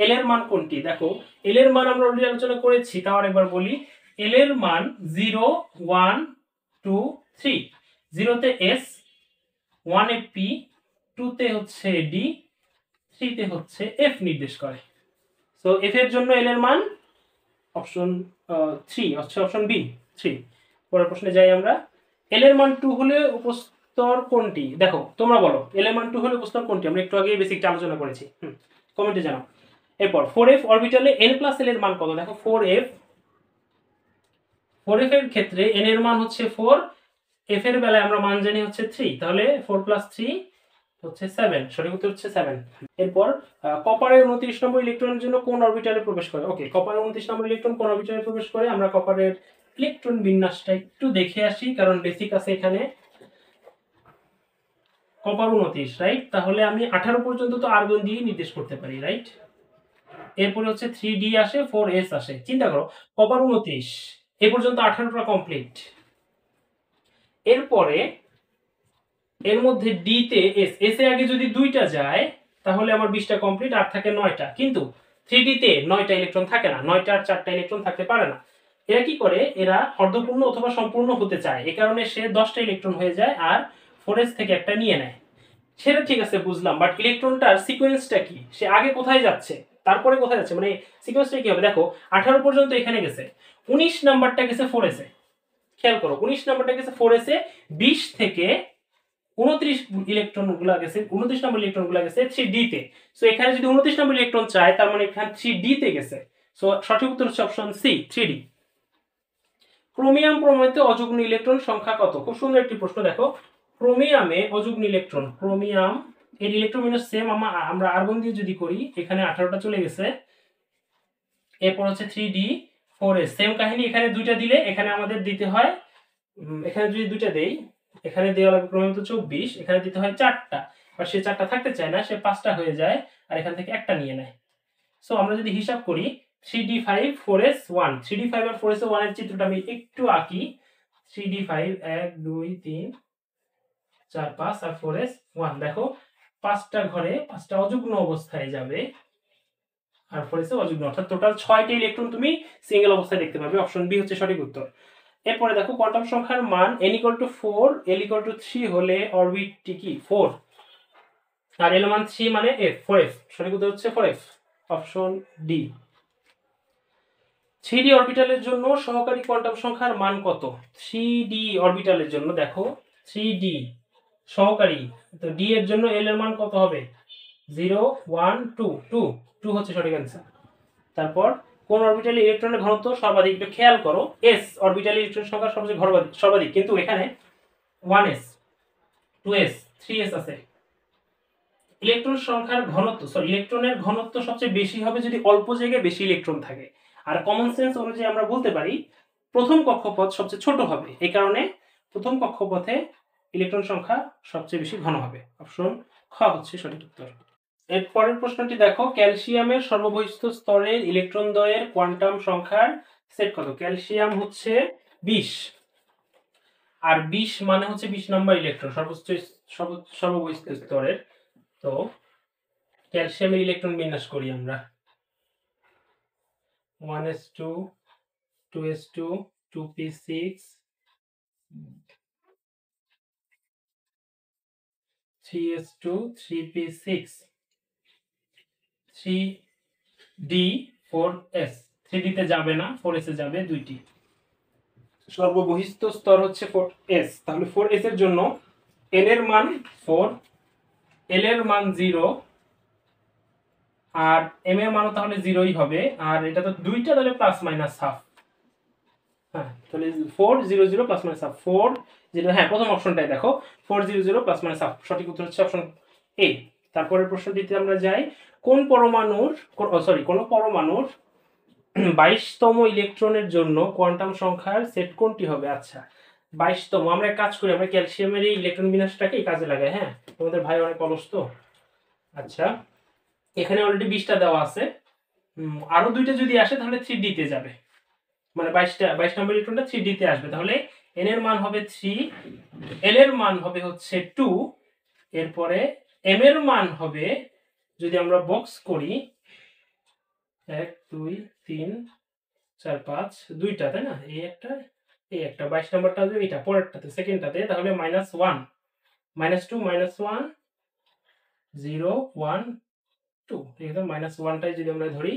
l এর মান কোনটি? দেখো l এর মান আমরা অলরেডি আলোচনা করেছি, তাও আরেকবার বলি। l এর মান 0, 1, 2, 3। 0 তে s, 1 এ p, 2 তে হচ্ছে d, 3 তে হচ্ছে f নির্দেশ করে। সো f এর জন্য l এর মান অপশন 3 হচ্ছে অপশন বি, 3। পরের প্রশ্নে যাই আমরা। l এর মান 2 হলে উপস্তর কোনটি? দেখো তোমরা বলো l এর মান 2 হলে উপস্তর কোনটি? আমরা একটু আগে বেসিকটা আলোচনা করেছি, কমেন্টে জানাও। এরপর 4f অরবিটালে n+l এর মান কত? দেখো 4f এর ক্ষেত্রে n এর মান হচ্ছে 4, f এর বেলায় আমরা মান জানি হচ্ছে 3, তাহলে 4 + 3 হচ্ছে 7। সঠিক উত্তর হচ্ছে 7। এরপর কপারের 29 নম্বর ইলেকট্রনের জন্য কোন অরবিটালে প্রবেশ করে? ওকে, কপারের 29 নম্বর ইলেকট্রন কোন অরবিটালে প্রবেশ করে? আমরা কপারের ইলেকট্রন বিন্যাসটা একটু দেখে আসি, কারণ বেসিক আছে এখানে। Copper 29, right? তাহলে আমি 18 পর্যন্ত তো আর্গন দিয়ে নির্দেশ করতে পারি, রাইট? এরপরে হচ্ছে 3d আসে, 4s আসে। চিন্তা করো, কপার 29 এ পর্যন্ত 18টা কমপ্লিট। এরপরে এর মধ্যে d তে s এর আগে যদি 2টা যায় তাহলে আমার 20টা কমপ্লিট, আর থাকে 9টা। কিন্তু 3D তে 9টা ইলেকট্রন থাকে না, 9টা আর 4টা ইলেকট্রন থাকতে পারে না। এরা কি করে, এরা অর্ধপূর্ণ অথবা সম্পূর্ণ হতে চায়, এই কারণে সে 10টা ইলেকট্রন হয়ে যায় আর 4s থেকে একটা নিয়ে নেয়। সেটা ঠিক আছে বুঝলাম, বাট ইলেকট্রনটার সিকোয়েন্সটা কি, সে আগে কোথায় যাচ্ছে তারপরে কোথায় যাচ্ছে, মানে সিকোয়েন্সটা কি হবে? দেখো 18 পর্যন্ত এখানে গেছে, 19 নাম্বারটা গেছে 4s এ, খেয়াল করো 19 নাম্বারটা গেছে 4s এ, 20 থেকে 29 ইলেকট্রন গুলা গেছে, 29 নম্বর ইলেকট্রন গুলা গেছে 3d তে। সো এখানে যদি 29 নম্বর ইলেকট্রন চায় তার মানে এখানে 3d তে গেছে। সো সঠিক উত্তর হচ্ছে অপশন সি 3d। ক্রোমিয়াম প্রমাণিত অযুগ্ম ইলেকট্রন সংখ্যা কত? খুব সুন্দর একটি প্রশ্ন। দেখো ক্রোমিয়ামে অযুগ্ম ইলেকট্রন, ক্রোমিয়াম এর ইলেকট্রন বিন্যাস সেম আমরা আর্গন দিয়ে যদি করি, এখানে 18টা চলে গেছে, এরপর হচ্ছে 3d 4s, সেম কাহিনী, এখানে দুইটা দিলে এখানে আমাদের দিতে হয়, এখানে যদি দুইটা দেই, এখানে দেওয়া লাগবে ক্রমিত 24, এখানে দিতে হয় 4টা, আর সে 4টা থাকতে চায় না, সে 5টা হয়ে যায় আর এখান থেকে একটা নিয়ে নেয়। সো আমরা যদি হিসাব করি 3d5 4s 1, 3d5 আর 4s 1 এর চিত্রটা আমি একটু আঁকি। 3d5 1 2 3 4 5 আর 4s 1, দেখো 5টা ঘরে 5টা অযুগ্ম অবস্থায় যাবে আর 4s অযুগ্ম, অর্থাৎ টোটাল 6টি ইলেকট্রন তুমি সিঙ্গেল অবস্থায় দেখতে পাবে। অপশন বি হচ্ছে সঠিক উত্তর। এরপরে দেখো কোয়ান্টাম সংখ্যার মান n = 4 l = 3 হলে অরবিটটি কি? 4 আর l মান 3 মানে f, 4f, সঠিক উত্তর হচ্ছে 4f, অপশন ডি। 3d অরবিটালের জন্য সহকারী কোয়ান্টাম সংখ্যার মান কত? 3d অরবিটালের জন্য দেখো 3d সহকারী, তো d এর জন্য l এর মান কত হবে? 0 1 2 2 2 হচ্ছে সঠিক অ্যান্সার। তারপর কোন অরবিটালে ইলেকট্রনের ঘনত্ব সর্বাধিক? একটু খেয়াল করো, s অরবিটালে ইলেকট্রন সংখ্যা সবচেয়ে সর্বাধিক, কিন্তু এখানে 1s 2s 3s আছে। ইলেকট্রন সংখ্যার ঘনত্ব, ইলেকট্রনের ঘনত্ব সবচেয়ে বেশি হবে যদি অল্প জায়গায় বেশি ইলেকট্রন থাকে। আর কমন সেন্স অনুযায়ী আমরা বলতে পারি প্রথম কক্ষপথ সবচেয়ে ছোট হবে, এই কারণে প্রথম কক্ষপথে ইলেকট্রন সংখ্যা সবচেয়ে বেশি ঘন হবে। অপশন খ হচ্ছে সঠিক উত্তর। এর পরের প্রশ্নটি দেখো, ক্যালসিয়ামের সর্ববহিষ্ঠ স্তরের ইলেকট্রন দ্বয়ের কোয়ান্টাম সংখ্যার সেট কত? ক্যালসিয়াম হচ্ছে 20, আর 20 মানে হচ্ছে 20 নম্বর ইলেকট্রন সর্ববহিষ্ঠ স্তরের। তো ক্যালসিয়ামের ইলেকট্রন বিন্যাস করি আমরা, 1s2 2s2 2p6 3s2 3p6 3d4s, 3d তে যাবে না, 4s এ যাবে দুইটি। সর্ববহিষ্ঠ স্তর হচ্ছে 4s, তাহলে 4s এর জন্য n এর মান 4, l এর মান 0 আর m এর মানও তাহলে 0ই হবে, আর এটা তো দুইটা, তাহলে প্লাস মাইনাস হাফ। হ্যাঁ, তাহলে 4 0 0 প্লাস মাইনাস হাফ 4 0, হ্যাঁ প্রথম অপশনটাই দেখো 4 0 0 প্লাস মাইনাস হাফ, সঠিক উত্তর হচ্ছে অপশন এ। তারপরের প্রশ্নটিতে আমরা যাই, কোন পরমাণুর 22তম ইলেকট্রনের জন্য কোয়ান্টাম সংখ্যার সেট কোনটি হবে? আচ্ছা 22তম, আমরা এক কাজ করি, আমরা ক্যালসিয়ামের এই ইলেকট্রন বিন্যাসটাকে কাজে লাগাই। হ্যাঁ, তোমাদের ভাই অনেক অলস তো। আচ্ছা এখানে অলরেডি 20টা দেওয়া আছে, আরো দুইটা যদি আসে তাহলে 3d তে যাবে, মানে 22 নম্বর ইলেকট্রনটা 3d তে আসবে, তাহলে n এর মান হবে 3, l এর মান হবে হচ্ছে 2, এরপরে m এর মান হবে, যদি আমরা বক্স করি 1 2 3 4 5 দুইটা, তাই না? এই একটা 22 নম্বরটা হবে এটা পরেরটাতে, সেকেন্ডটাতে, তাহলে -1 -2 -1 0 1 2, ঠিক আছে, -1টাই যদি আমরা ধরি,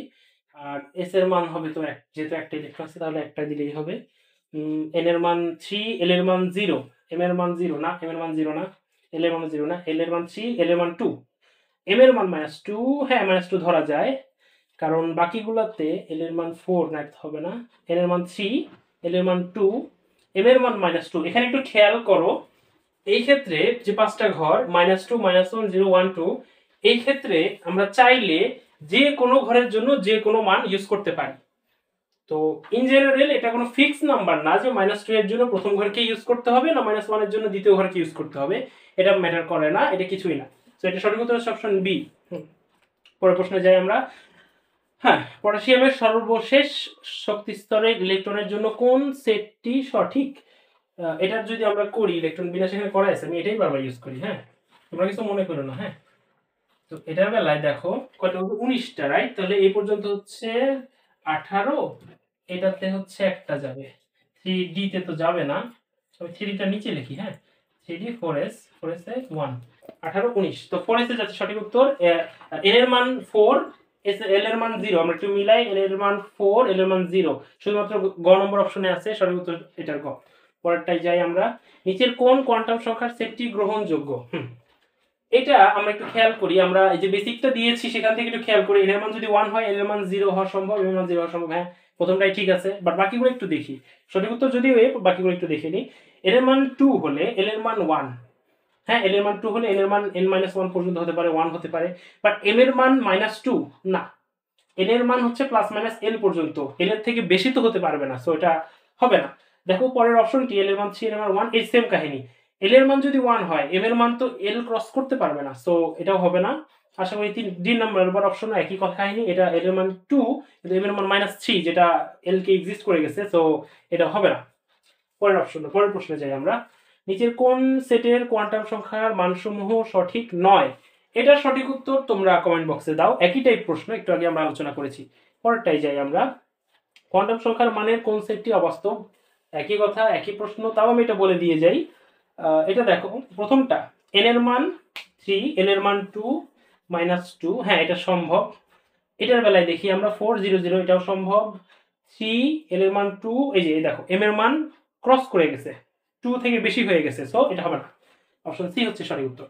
আর s এর মান হবে তো যেহেতু একটা ইলেকট্রন আছে তাহলে একটা দিলেই হবে। n এর মান 3, l এর মান 0, m এর মান 0 না, m এর মান 0 না, l এর মান 0 না, l এর মান 3, l এর মান 2, m এর মান -2, হ্যাঁ -2 ধরা যায়, কারণ বাকিগুলোতে l এর মান 4 রাখতে হবে না, n এর মান 3, l এর মান 2, m এর মান -2। এখানে একটু খেয়াল করো, এই ক্ষেত্রে যে 5টা ঘর -2 -1 0 1 2, এই ক্ষেত্রে আমরা চাইলে যে কোনো ঘরের জন্য যে কোনো মান ইউজ করতে পারি। তো ইন জেনারেল এটা কোনো ফিক্স নাম্বার না যে -2 এর জন্য প্রথম ঘরকে ইউজ করতে হবে না -1 এর জন্য দ্বিতীয় ঘরকে ইউজ করতে হবে, এটা ম্যাটার করে না, এটা কিছুই না। তো এটা সঠিক উত্তর হচ্ছে অপশন বি। পরের প্রশ্নে যাই আমরা। হ্যাঁ, পটাশিয়ামের সর্বশেষ শক্তি স্তরের ইলেকট্রনের জন্য কোন সেটটি সঠিক? এটার যদি আমরা করি ইলেকট্রন বিন্যাস এখানে করা আছে, আমি এটাই বারবার ইউজ করি। হ্যাঁ, তোমরা কিছু মনে করো না। হ্যাঁ, তো এটার বেলায় দেখো কয়টা হবে 19টা, রাইট? তাহলে এই পর্যন্ত হচ্ছে 18, এটাতে হচ্ছে একটা যাবে, 3D তে তো যাবে না, আমি 3টা নিচে লিখি, হ্যাঁ, 3D 4s, 4s এ 1, 18 19, তো 4s এ যাচ্ছে সঠিক উত্তর। n এর মান 4, l এর মান 0, আমরা একটু মিলাই, l এর মান 4, l এর মান 0, শুধুমাত্র গ নম্বর অপশনে আছে সঠিক উত্তর, এটার গ। পরেরটাই যাই আমরা, নিচের কোন কোয়ান্টাম সংখ্যার সেটটি গ্রহণযোগ্য? এটা আমরা একটু খেয়াল করি, আমরা এই যে বেসিকটা দিয়েছি সেখান থেকে একটু খেয়াল করি, এর মান যদি 1 হয়, এর মান 0 হওয়া সম্ভব, এর মান 0 হওয়া সম্ভব, হ্যাঁ প্রথমটাই ঠিক আছে, বাট বাকিগুলো একটু দেখি, সঠিক উত্তর যদিও এ, বাকিগুলো একটু দেখে নিই। এর মান 2 হলে এল এর মান 1, হ্যাঁ এল এর মান 2 হলে এল এর মান n-1 পর্যন্ত হতে পারে, 1 হতে পারে, বাট এম এর মান -2 না, এল এর মান হচ্ছে +-l পর্যন্ত, এল এর থেকে বেশি তো হতে পারবে না, সো এটা হবে না। দেখো পরের অপশনটি, এল এর মান 3, এল এর মান 1, এই সেম কাহিনী, এল এর মান যদি 1 হয়, এম এর মান তো এল ক্রস করতে পারবে না, সো এটাও হবে না। আশা করি 3 নম্বর অপশন একই কথা কাহিনী, এটা এল এর মান 2 কিন্তু এম এর মান -3, যেটা এল কে এক্সিস্ট করে গেছে, সো এটা হবে না। পরের অপশন, পরের প্রশ্নে যাই আমরা, নিচের কোন সেটের কোয়ান্টাম সংখ্যার মানসমূহ সঠিক নয়? এটার সঠিক উত্তর তোমরা কমেন্ট বক্সে দাও, একই টাইপ প্রশ্ন, একটু আগে আমরা আলোচনা করেছি। পরেরটাই যাই আমরা, কোয়ান্টাম সংখ্যার মানের কোন সেটটি অবাস্তব? একই কথা, একই প্রশ্ন, তাও আমি এটা বলে দিয়ে যাই। এটা দেখো, প্রথমটা n এর মান 3, l এর মান 2, -2, হ্যাঁ এটা সম্ভব। এটার বেলায় দেখি আমরা 4 0 0, এটাও সম্ভব। 3, l এর মান 2, এই যে দেখো m এর মান ক্রস করে গেছে, 2 থেকে বেশি হয়ে গেছে, সো এটা হবে না, অপশন সি হচ্ছে সঠিক উত্তর।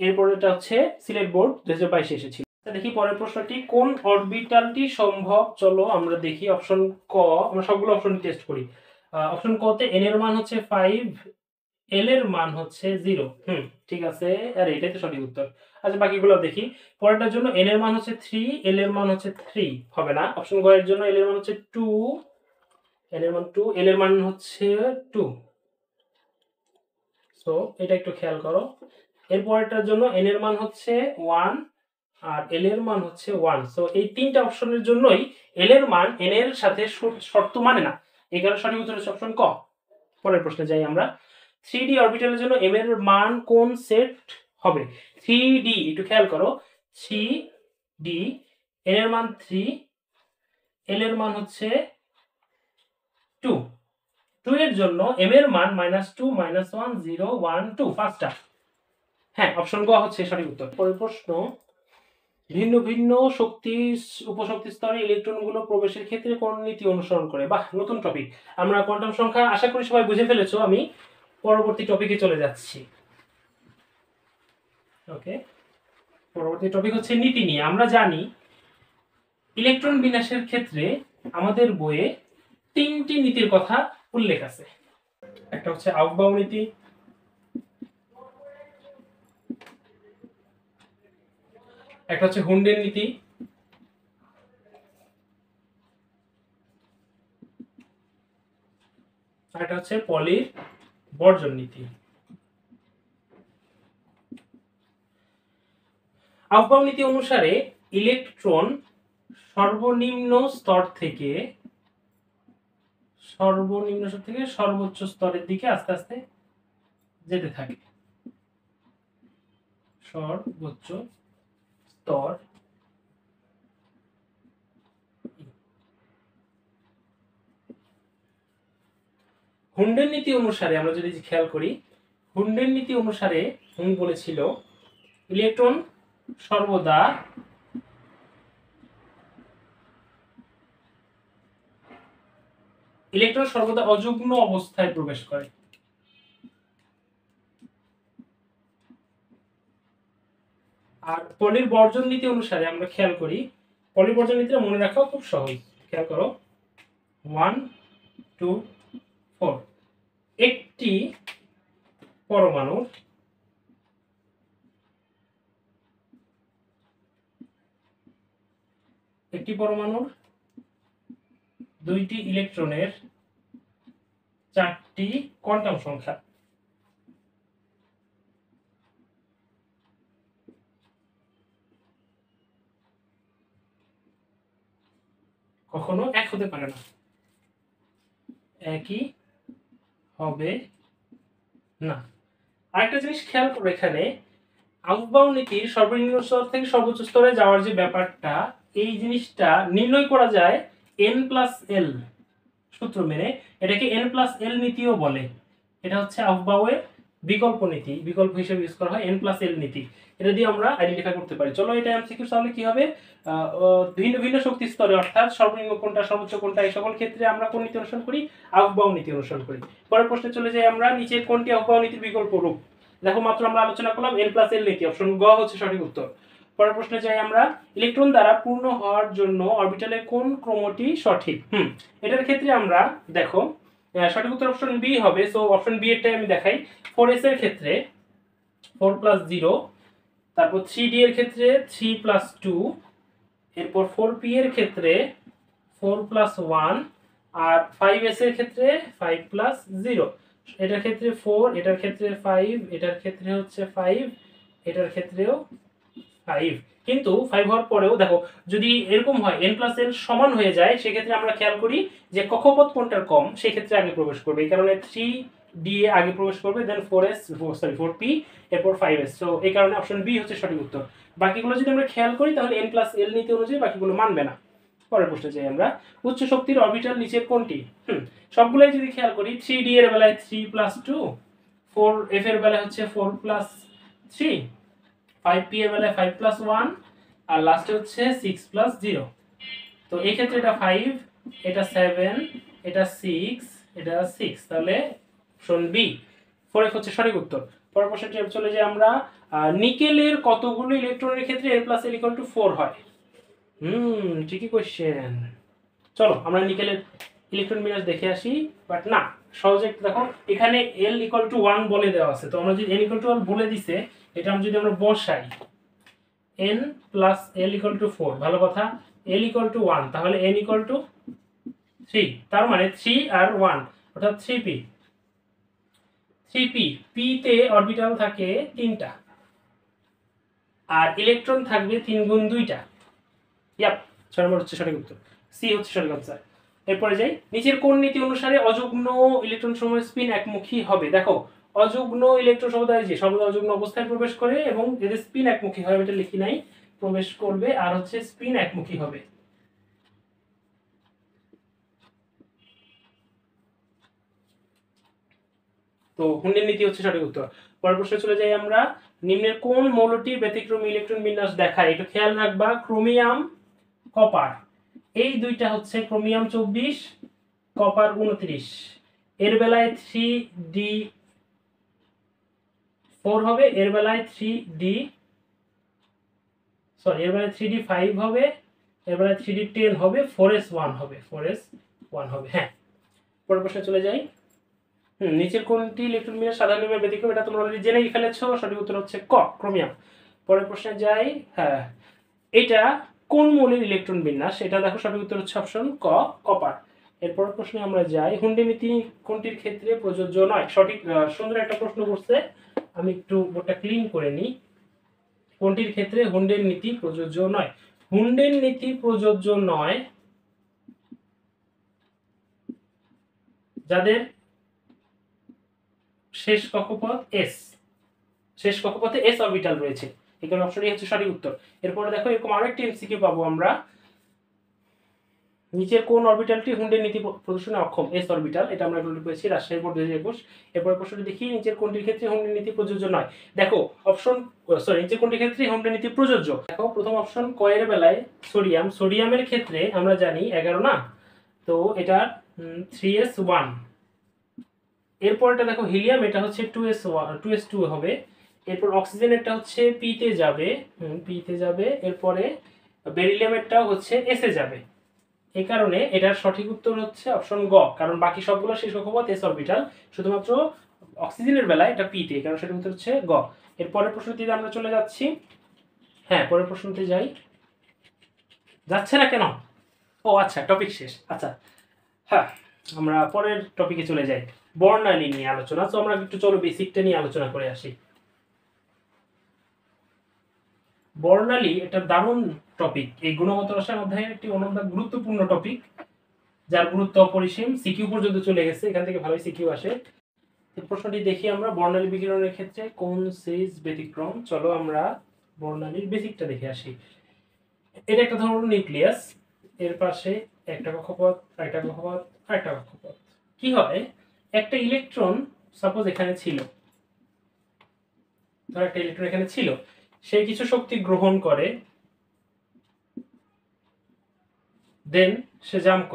এরপর এটা হচ্ছে সিলেট বোর্ড 2022 এসেছিল। দেখি পরের প্রশ্নটি, কোন অরবিটালটি সম্ভব? চলো আমরা দেখি, অপশন ক, আমরা সবগুলো অপশন টেস্ট করি। অপশন ক তে n এর মান হচ্ছে 5, l এর মান হচ্ছে 0, ঠিক আছে, আর এটাই তো সঠিক উত্তর। আচ্ছা বাকিগুলো দেখি, পরেরটার জন্য n এর মান হচ্ছে 3, l এর মান হচ্ছে 3, হবে না। অপশন গ এর জন্য l এর মান হচ্ছে 2, l এর মান 2, l এর মান হচ্ছে 2, সো এটা একটু খেয়াল করো। এর পরেরটার জন্য n এর মান হচ্ছে 1 আর l এর মান হচ্ছে 1, সো এই তিনটা অপশনের জন্যই l এর মান n এর সাথে শর্ত মানে না, এই কারণে সঠিক উত্তর হচ্ছে অপশন ক। পরের প্রশ্নে যাই আমরা, 3D অরবিটালের জন্য m এর মান কোন সেট হবে? 3D একটু খেয়াল করো, 3D, n এর মান 3, l এর মান হচ্ছে 2, 2 এর জন্য m এর মান -2, -1, 0, 1, 2, পাঁচটা, হ্যাঁ অপশন গ হচ্ছে সঠিক উত্তর। পরের প্রশ্ন, ভিন্ন ভিন্ন শক্তি উপশক্তি স্তরে ইলেকট্রনগুলো প্রবেশের ক্ষেত্রে কোন নীতি অনুসরণ করে? বাহ, নতুন টপিক, আমরা কোয়ান্টাম সংখ্যা আশা করি সবাই বুঝে ফেলেছো, আমি পরবর্তী টপিকে চলে যাচ্ছি। ওকে, পরবর্তী টপিক হচ্ছে নীতি নিয়ে। আমরা জানি ইলেকট্রন বিন্যাসের ক্ষেত্রে আমাদের বইয়ে 3টি নীতির কথা উল্লেখ আছে। একটা হচ্ছে আউফবাউ নীতি, একটা হচ্ছে হুন্ডের নীতি, আর একটা হচ্ছে পলির বর্জন নীতি। আউফবাউ নীতি অনুসারে ইলেকট্রন সর্বনিম্ন স্তর থেকে সর্বোচ্চ স্তরের দিকে আস্তে আস্তে যেতে থাকে, সর্বোচ্চ স্তর। হুন্ডের নীতি অনুসারে আমরা যদি খেয়াল করি, হুন্ডের নীতি অনুসারে উনি বলেছিল ইলেকট্রন সর্বদা অযুগ্ম অবস্থায় প্রবেশ করে। আর পলির বর্জন নীতি অনুসারে আমরা খেয়াল করি, পলির বর্জন নীতিটা মনে রাখাও খুব সহজ, খেয়াল করো 1 2 4, একটি পরমাণুর দুইটি ইলেকট্রনের 4টি কোয়ান্টাম সংখ্যা। কখনো এক হতে পারে না, একই হবে না। আরেকটা জিনিস খেয়াল করো, এখানে আউফবাউ নীতির সর্বনিম্ন স্তর থেকে সর্বোচ্চ স্তরে যাওয়ার যে ব্যাপারটা, এই জিনিসটা নির্ণয় করা যায় n+l সূত্র মেনে। এটাকে n+l নীতিও বলে। এটা হচ্ছে আউফবাউয়ের বিকল্প নীতি, বিকল্প হিসেবে ইউজ করা হয় n+l নীতি। এটা দিয়ে আমরা আইডেন্টিফাই করতে পারি। চলো এটা এমসিকিউ তাহলে কি হবে, ভিন্ন ভিন্ন শক্তি স্তরে অর্থাৎ সর্বনিম্ন কোনটা সর্বোচ্চ কোনটা এই সকল ক্ষেত্রে আমরা কোন নীতি অনুসরণ করি, আউফবাউ নীতি অনুসরণ করি। পরের প্রশ্নে চলে যাই আমরা, নিচের কোনটি আউফবাউ নীতির বিকল্প রূপ? দেখো মাত্র আমরা আলোচনা করলাম n+l নীতি, অপশন গ হচ্ছে সঠিক উত্তর। পরের প্রশ্নে যাই আমরা, ইলেকট্রন দ্বারা পূর্ণ হওয়ার জন্য অরবিটালের কোন ক্রমটি সঠিক? এটার ক্ষেত্রে আমরা দেখো সঠিক উত্তর অপশন বি হবে। সো অপশন বি এরটাই আমি দেখাই। 4s এর ক্ষেত্রে 4+0, তারপর 3d এর ক্ষেত্রে 3+2, এরপর 4p এর ক্ষেত্রে 4+1, আর 5s এর ক্ষেত্রে 5+0। এটার ক্ষেত্রে 4, এটার ক্ষেত্রে 5, এটার ক্ষেত্রে হচ্ছে 5, এটার ক্ষেত্রেও 5। কিন্তু 5 হওয়ার পরেও দেখো যদি এরকম হয় n+l সমান হয়ে যায়, সেক্ষেত্রে আমরা খেয়াল করি যে কক্ষপথ কোনটার কম সেই ক্ষেত্রে আগে প্রবেশ করবে। এই কারণে 3d আগে প্রবেশ করবে, দেন 4p, এরপর 5s। সো এই কারণে অপশন বি হচ্ছে সঠিক উত্তর। বাকিগুলো যদি আমরা খেয়াল করি তাহলে n+l নীতি অনুযায়ী বাকিগুলো মানবে না। পরের প্রশ্নে যাই আমরা, উচ্চ শক্তির অরবিটাল নিচের কোনটি? সবগুলাই যদি খেয়াল করি, 3d এর বেলায় 3+2, 4f এর বেলায় হচ্ছে 4+3, 5p এর বেলায় 5+1, আর লাস্টে হচ্ছে 6+0। তো এই ক্ষেত্রে এটা 5, এটা 7, এটা 6, এটা 6, তাহলে অপশন বি 4f হচ্ছে সঠিক উত্তর। পরের প্রশ্নটি চলে যাই আমরা, নিকেলের কতগুলো ইলেকট্রনের ক্ষেত্রে n+l = 4 হয়? ঠিকই কোশ্চেন। চলো আমরা নিকেলের ইলেকট্রন বিন্যাস দেখে আসি। বাট না, সহজে দেখো এখানে l = 1 বলে দেওয়া আছে। তো আমরা যদি n = 1 বলে দিছে, এটা যদি আমরা বসাই n+l = 4, ভালো কথা, l = 1, তাহলে n = 3, তার মানে 3 আর 1 অর্থাৎ 3p। p তে অরবিটাল থাকে 3টা আর ইলেকট্রন থাকবে 3 গুণ 2টা। ইয়াপ, 6 নম্বর হচ্ছে সঠিক উত্তর, সি হচ্ছে সঠিক আনসার। এরপরে যাই, নিচের কোন নীতি অনুসারে অযুগ্ম ইলেকট্রন সমূহের স্পিন একমুখী হবে? দেখো অযুগ্ম ইলেকট্রন সর্বদা অযুগ্ম অবস্থায় প্রবেশ করে এবং এদের স্পিন একমুখী হয়, এটা লিখি নাই, প্রবেশ করবে আর হচ্ছে স্পিন একমুখী হবে। তো হুন্ডের নীতি হচ্ছে সঠিক উত্তর। পরের প্রশ্নে চলে যাই আমরা, নিম্নের কোন মৌলটির ব্যতিক্রমী ইলেকট্রন বিন্যাস দেখায়? একটু খেয়াল রাখবা, ক্রোমিয়াম, কপার, এই দুইটা হচ্ছে ক্রোমিয়াম 24, কপার 29। এর বেলায় 3d4 হবে, এর বেলায় 3d5 হবে, এর বেলায় 3d10 হবে, 4s1 হবে, 4s1 হবে। হ্যাঁ, পরের প্রশ্নে চলে যাই। নিচের কোনটি ইলেকট্রন বিন্যাস সাধারণ নিয়মের ব্যতিক্রম? এটা তোমরা অলরেডি জেনেই ফেলেছো, সঠিক উত্তর হচ্ছে ক, ক্রোমিয়াম। পরের প্রশ্নে যাই। হ্যাঁ, এটা কোন মৌলের ইলেকট্রন বিন্যাস? এটা দেখো সঠিক উত্তর হচ্ছে অপশন ক, কপার। এরপরের প্রশ্নে আমরা যাই, হুন্ডি নীতি কোনটির ক্ষেত্রে প্রযোজ্য নয়? সঠিক, সুন্দর একটা প্রশ্ন করছে, আমি একটু বোর্ডটা ক্লিন করে নিই। কোনটির ক্ষেত্রে হুন্ডের নীতি প্রযোজ্য নয়? হুন্ডের নীতি প্রযোজ্য নয় যাদের শেষ কক্ষপথে s অরবিটাল রয়েছে। এখানে অপশন এ হচ্ছে সঠিক উত্তর। এরপরে দেখো এরকম আরেকটি এমসিকিউ পাবো আমরা, নিচের কোন অরবিটালটি হুন্ডের নীতি প্রদর্শনে অক্ষম? s অরবিটাল, এটা আমরা একটু পেয়েছি রাজশাহী বোর্ড 2021। এরপরে প্রশ্নটি দেখি, নিচের কোনটির ক্ষেত্রে হুন্ডের নীতি প্রযোজ্য নয়? দেখো নিচের কোনটির ক্ষেত্রে হুন্ডের নীতি প্রযোজ্য? দেখো প্রথম অপশন ক এর বেলায় সোডিয়ামের ক্ষেত্রে আমরা জানি 11 না, তো এটা 3s1। এরপর এটা দেখো হিলিয়াম, এটা হচ্ছে 2s2 হবে। এরপর অক্সিজেনেরটা হচ্ছে p তে যাবে, এরপরে বেরিলিয়ামেরটা হচ্ছে s এ যাবে। এই কারণে এটার সঠিক উত্তর হচ্ছে অপশন গ, কারণ বাকি সবগুলো শেষ কক্ষপথ s অরবিটাল, শুধুমাত্র অক্সিজেনের বেলায় এটা p তে, কারণ সঠিক উত্তর হচ্ছে গ। এর পরের প্রশ্নটিতে আমরা চলে যাচ্ছি। হ্যাঁ, পরের প্রশ্নতে যাচ্ছে না কেন? ও আচ্ছা, টপিক শেষ। আচ্ছা, হ্যাঁ, আমরা পরের টপিকে চলে যাই, বর্ণালী নিয়ে আলোচনা। তো আমরা একটু চলো বেসিকটা নিয়ে আলোচনা করে আসি। বর্ণালী একটা দারুণ টপিক, এই গুণগত রসায়ন অধ্যায়ের একটি অন্যতম গুরুত্বপূর্ণ টপিক, যার গুরুত্ব অপরিসীম। সিকিউ পর্যন্ত চলে গেছে, এখান থেকে ভালোই সিকিউ আসে। প্রশ্নটি দেখি আমরা, বর্ণালী বিকিরণের ক্ষেত্রে কোন সিরিজ ব্যতিক্রম। চলো আমরা বর্ণালীর বেসিকটা দেখে আসি। এটা একটা ধরুন নিউক্লিয়াস, এর পাশে একটা কক্ষপথ, আরেকটা কক্ষপথ, আরেকটা কক্ষপথ। কি হয়, একটা ইলেকট্রন সাপোজ এখানে ছিল, ধর একটা ইলেকট্রন এখানে ছিল, সে কিছু শক্তি গ্রহণ করে, দেন সে জাম্প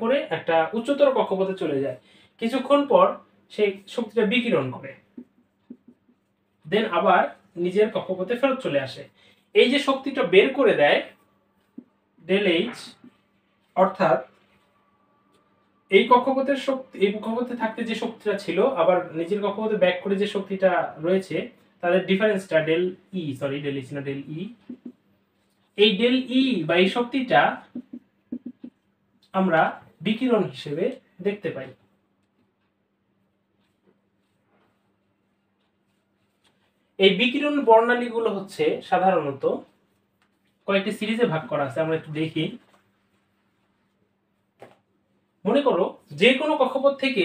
করে একটা উচ্চতর কক্ষপথে চলে যায়। কিছুক্ষণ পর সেই শক্তিটা বিকিরণ করে, দেন আবার নিজের কক্ষপথে ফেরত চলে আসে। এই যে শক্তিটা বের করে দেয় ডেল এইচ, অর্থাৎ এই কক্ষপথের শক্তি, এই কক্ষপথে থাকতে যে শক্তিটা ছিল আবার নিজের কক্ষপথে ব্যাক করে যে শক্তিটা রয়েছে, তাদের ডিফারেন্সটা ডেল ই, সরি ডেল এইচ না ডেল ই। এই ডেল ই বা এই শক্তিটা আমরা বিকিরণ হিসেবে দেখতে পাই। এই বিকিরণ বর্ণালীগুলো হচ্ছে সাধারণত কয়েকটি সিরিজে ভাগ করা আছে, আমরা একটু দেখি। মনে করো যে কোনো কক্ষপথ থেকে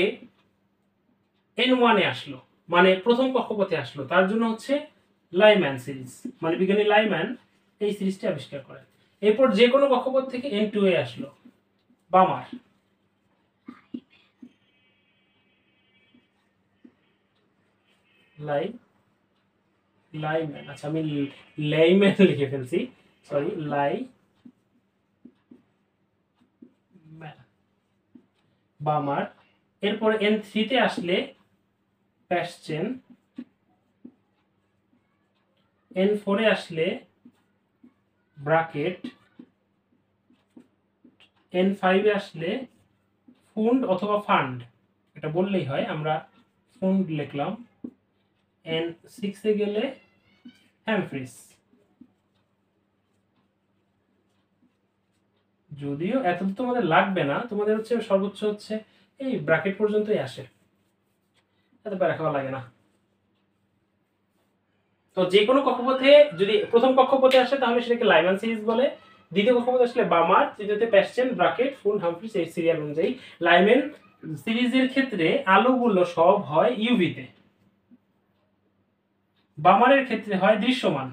N1 এ আসলো, মানে প্রথম কক্ষপথে আসলো, তার জন্য হচ্ছে লাইম্যান সিরিজ, মানে বিজ্ঞানী লাইম্যান এই সিরিজটি আবিষ্কার করেন। এরপর যে কোনো কক্ষপথ থেকে N2 এ আসলো, বামার। লাইম্যান, আচ্ছা আমি লাইম্যান লিখে ফেলছি, সরি, বামার। এরপর N3 তে আসলে প্যাসচেন, N4 এ আসলে ব্রাকেট, N5 এ আসলে ফুন্ড অথবা ফান্ড, এটা বললেই হয়, আমরা ফুন্ড লিখলাম। N6 এ গেলে হ্যামফ্রিস। যদিও এত তোমাদের লাগবে না, তোমাদের হচ্ছে সর্বোচ্চ হচ্ছে এই ব্র্যাকেট পর্যন্তই আসে, এত প্যারা খাওয়া লাগে না। তো যে কোনো কক্ষপথে যদি প্রথম কক্ষপথে আসে তাহলে সেটাকে লাইম্যান সিরিজ বলে, দ্বিতীয় কক্ষপথে আসলে বামার, তৃতীয়তে প্যাসচেন, ব্রাকেট, ফুন্ড, হামফ্রিস, এই সিরিয়াল অনুযায়ী। লাইম্যান সিরিজের ক্ষেত্রে আলোগুলো সব হয় ইউভিতে, বামারের ক্ষেত্রে হয় দৃশ্যমান,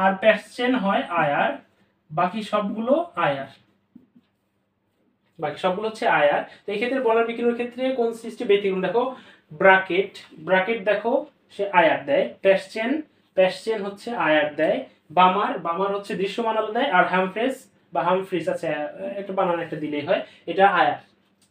আর প্যাসচেন হয় আয়ার, বাকি সবগুলো আয়ার, বাকি সবগুলো হচ্ছে আয়ার। তো এই ক্ষেত্রে বর্ণালী বিকিরণের ক্ষেত্রে কোন সিরিজটি ব্যতিক্রম, দেখো ব্রাকেট দেখো সে আয়ার দেয়, প্যাসচেন হচ্ছে আয়ার দেয়, বামার হচ্ছে দৃশ্যমান আলো দেয়, আর হামফ্রিস আছে, একটা বানান একটা দিলেই হয়, এটা আয়ার।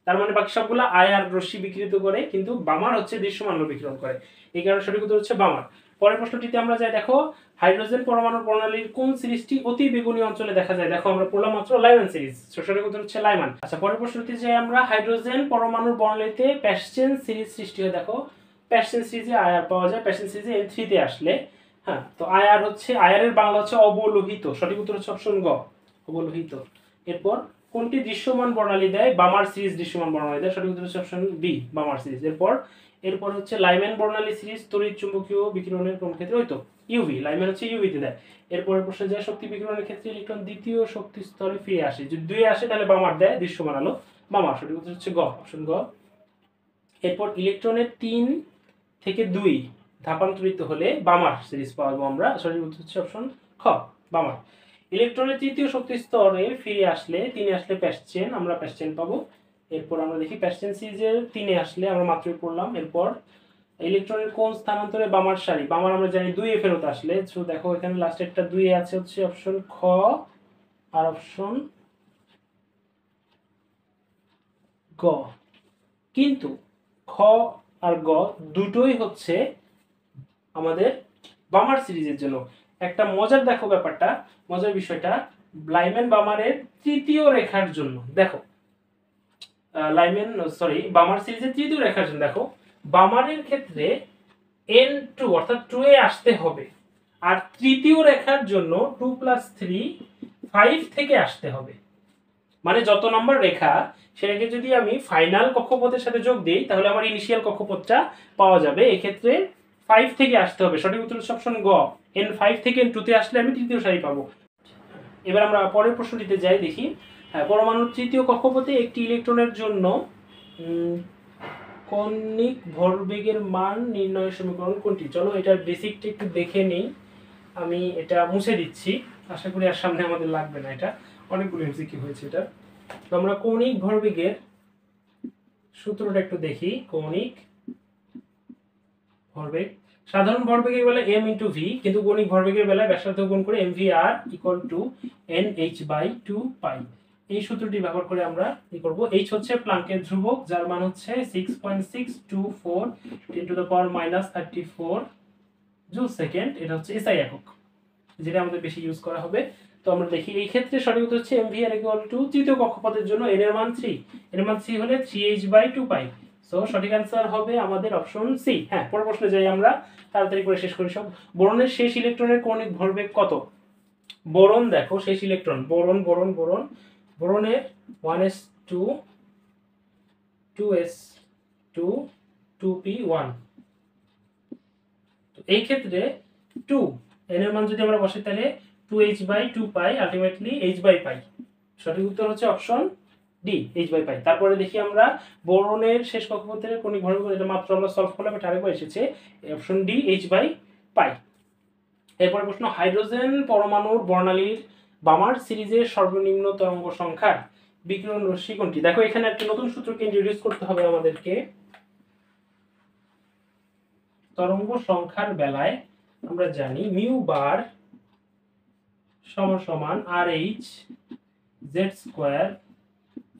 তার মানে বাকি সবগুলো আয়ার রশ্মি বিকিরিত করে, কিন্তু বামার হচ্ছে দৃশ্যমান আলো বিকিরণ করে, এই কারণে সঠিক উত্তর হচ্ছে বামার। পরের প্রশ্নটিতে আমরা যাই, দেখো হাইড্রোজেন পরমাণু প্রণালীর কোন সিরিজটি অতি বেগুনি অঞ্চলে দেখা যায়। দেখো আমরা পড়লাম মাত্র লাইম্যান সিরিজ, সঠিক উত্তর হচ্ছে লাইম্যান। আচ্ছা পরের প্রশ্নটিতে যাই আমরা, হাইড্রোজেন পরমাণুর বর্ণালীতে প্যাসচেন সিরিজ সৃষ্টি হয়। দেখো প্যাসচেন সিরিজে আয়ার পাওয়া যায়, প্যাসচেন সিরিজে N3 তে আসলে, হ্যাঁ, তো আয়ার হচ্ছে, আয়ারের বাংলা হচ্ছে অবলোহিত, সঠিক উত্তর হচ্ছে অপশন গ, অবলোহিত। এরপর কোনটি দৃশ্যমান বর্ণালী দেয়, বামার সিরিজ দৃশ্যমান বর্ণালী দেয়, সঠিক উত্তর হচ্ছে অপশন বি, বামার সিরিজ। এরপর হচ্ছে লাইম্যান বর্ণালী সিরিজ তড়িৎ চুম্বকীয় বিকিরণের কোন ক্ষেত্রে, ওই তো ইউভি, লাইম্যান হচ্ছে ইউভিতে দেয়। এরপরের প্রশ্নে যায়, শক্তি বিকিরণের ক্ষেত্রে ইলেকট্রন দ্বিতীয় শক্তি স্তরে ফিরে আসে, যদি 2 এ আসে তাহলে বামার দেয়, দৃশ্যমান আলো, বামার, সঠিক উত্তর হচ্ছে গ, অপশন গ। এরপর ইলেকট্রনের 3 থেকে 2 ধাপান্তরিত হলে বামার সিরিজ পাবো আমরা, সঠিক উত্তর হচ্ছে অপশন খ, বামার। ইলেকট্রনের তৃতীয় শক্তি স্তরে ফিরে আসলে, 3 এ আসলে প্যাসচেন, আমরা প্যাসচেন পাবো। এরপর আমরা দেখি প্যাসচেন সিরিজের 3 এ আসলে, আমরা মাত্রই পড়লাম। এরপর ইলেকট্রনের কোন স্থানান্তরে বামার সারি, বামার আমরা জানি 2 এ ফেরত আসলে, সো দেখো এখানে লাস্টে একটা 2 এ আছে, হচ্ছে অপশন খ আর অপশন গ। কিন্তু খ আর গ দুটোই হচ্ছে আমাদের বামার সিরিজের জন্য। একটা মজার দেখো ব্যাপারটা, মজার বিষয়টা, লাইম্যান বামারের তৃতীয় রেখার জন্য, দেখো বামার সিরিজের তৃতীয় রেখার জন্য, দেখো বামারের ক্ষেত্রে N2 অর্থাৎ 2 এ আসতে হবে, আর তৃতীয় রেখার জন্য 2 + 3 5 থেকে আসতে হবে। মানে যত নম্বর রেখা সেটাকে যদি আমি ফাইনাল কক্ষপথের সাথে যোগ দিই তাহলে আমার ইনিশিয়াল কক্ষপথটা পাওয়া যাবে। এক্ষেত্রে 5 থেকে আসতে হবে, সঠিক উত্তর হচ্ছে অপশন গ, N5 থেকে N2 তে আসলে আমি তৃতীয় সারি পাবো। এবার আমরা পরের প্রশ্নটিতে যাই, দেখি পরমাণুর তৃতীয় কক্ষপথে একটি ইলেকট্রনের জন্য কৌণিক ভরবেগের মান নির্ণয়ের সমীকরণ কোনটি? চলো এটার বেসিকটা একটু দেখে নেই। আমি এটা মুছে দিচ্ছি, আশা করি আর সামনে আমাদের লাগবে না। এটা অনেকগুলো এমসিকিউ হয়েছে এটা। তো আমরা কৌণিক ভরবেগের সূত্রটা একটু দেখি। কৌণিক ভরবেগ, সাধারণ ভরবেগের বেলায় m × v, কিন্তু কৌণিক ভরবেগের বেলায় ব্যাসার্ধ গুণ করে mvr = nh/2π। এই সূত্রটি ব্যবহার করে আমরা কি করব? h হচ্ছে প্লাঙ্কের ধ্রুবক, যার মান হচ্ছে 6.624 × 10⁻34 জুল সেকেন্ড। এটা হচ্ছে SI একক, যেটা আমাদের বেশি ইউজ করা হবে। তো আমরা দেখি এই ক্ষেত্রে সঠিক উত্তর হচ্ছে mvr = তৃতীয় কক্ষপথের জন্য n এর মান 3, এর মান 3 হলে 3h/2π। সো সঠিক অ্যান্সার হবে আমাদের অপশন সি। হ্যাঁ, পরের প্রশ্নে যাই আমরা, তাড়াতাড়ি করে শেষ করি সব। বোরনের শেষ ইলেকট্রনের কৌণিক ভরবেগ কত? বোরন দেখো, শেষ ইলেকট্রন বোরনের 1s2 2s2 2p1। তো এই ক্ষেত্রে 2 n এর মান যদি আমরা বসাই তাহলে 2h/2π, আলটিমেটলি h/π। সঠিক উত্তর হচ্ছে অপশন ডি, h/π। তারপরে দেখি আমরা বোরনের শেষ কক্ষপথের কৌণিক ভরবেগ, এটা মাত্র আমরা সলভ করলাম, এটা আরেকবার এসেছে, অপশন ডি, h/π। এরপরে প্রশ্ন, হাইড্রোজেন পরমাণুর বর্ণালীর বামার সিরিজের সর্বনিম্ন তরঙ্গ সংখ্যার বিকিরণ রশ্মি কোনটি? দেখো এখানে একটা নতুন সূত্রকে ইন্ট্রোডিউস করতে হবে আমাদেরকে। তরঙ্গ সংখ্যার বেলায় আমরা জানি মিউ বার সমান RH z²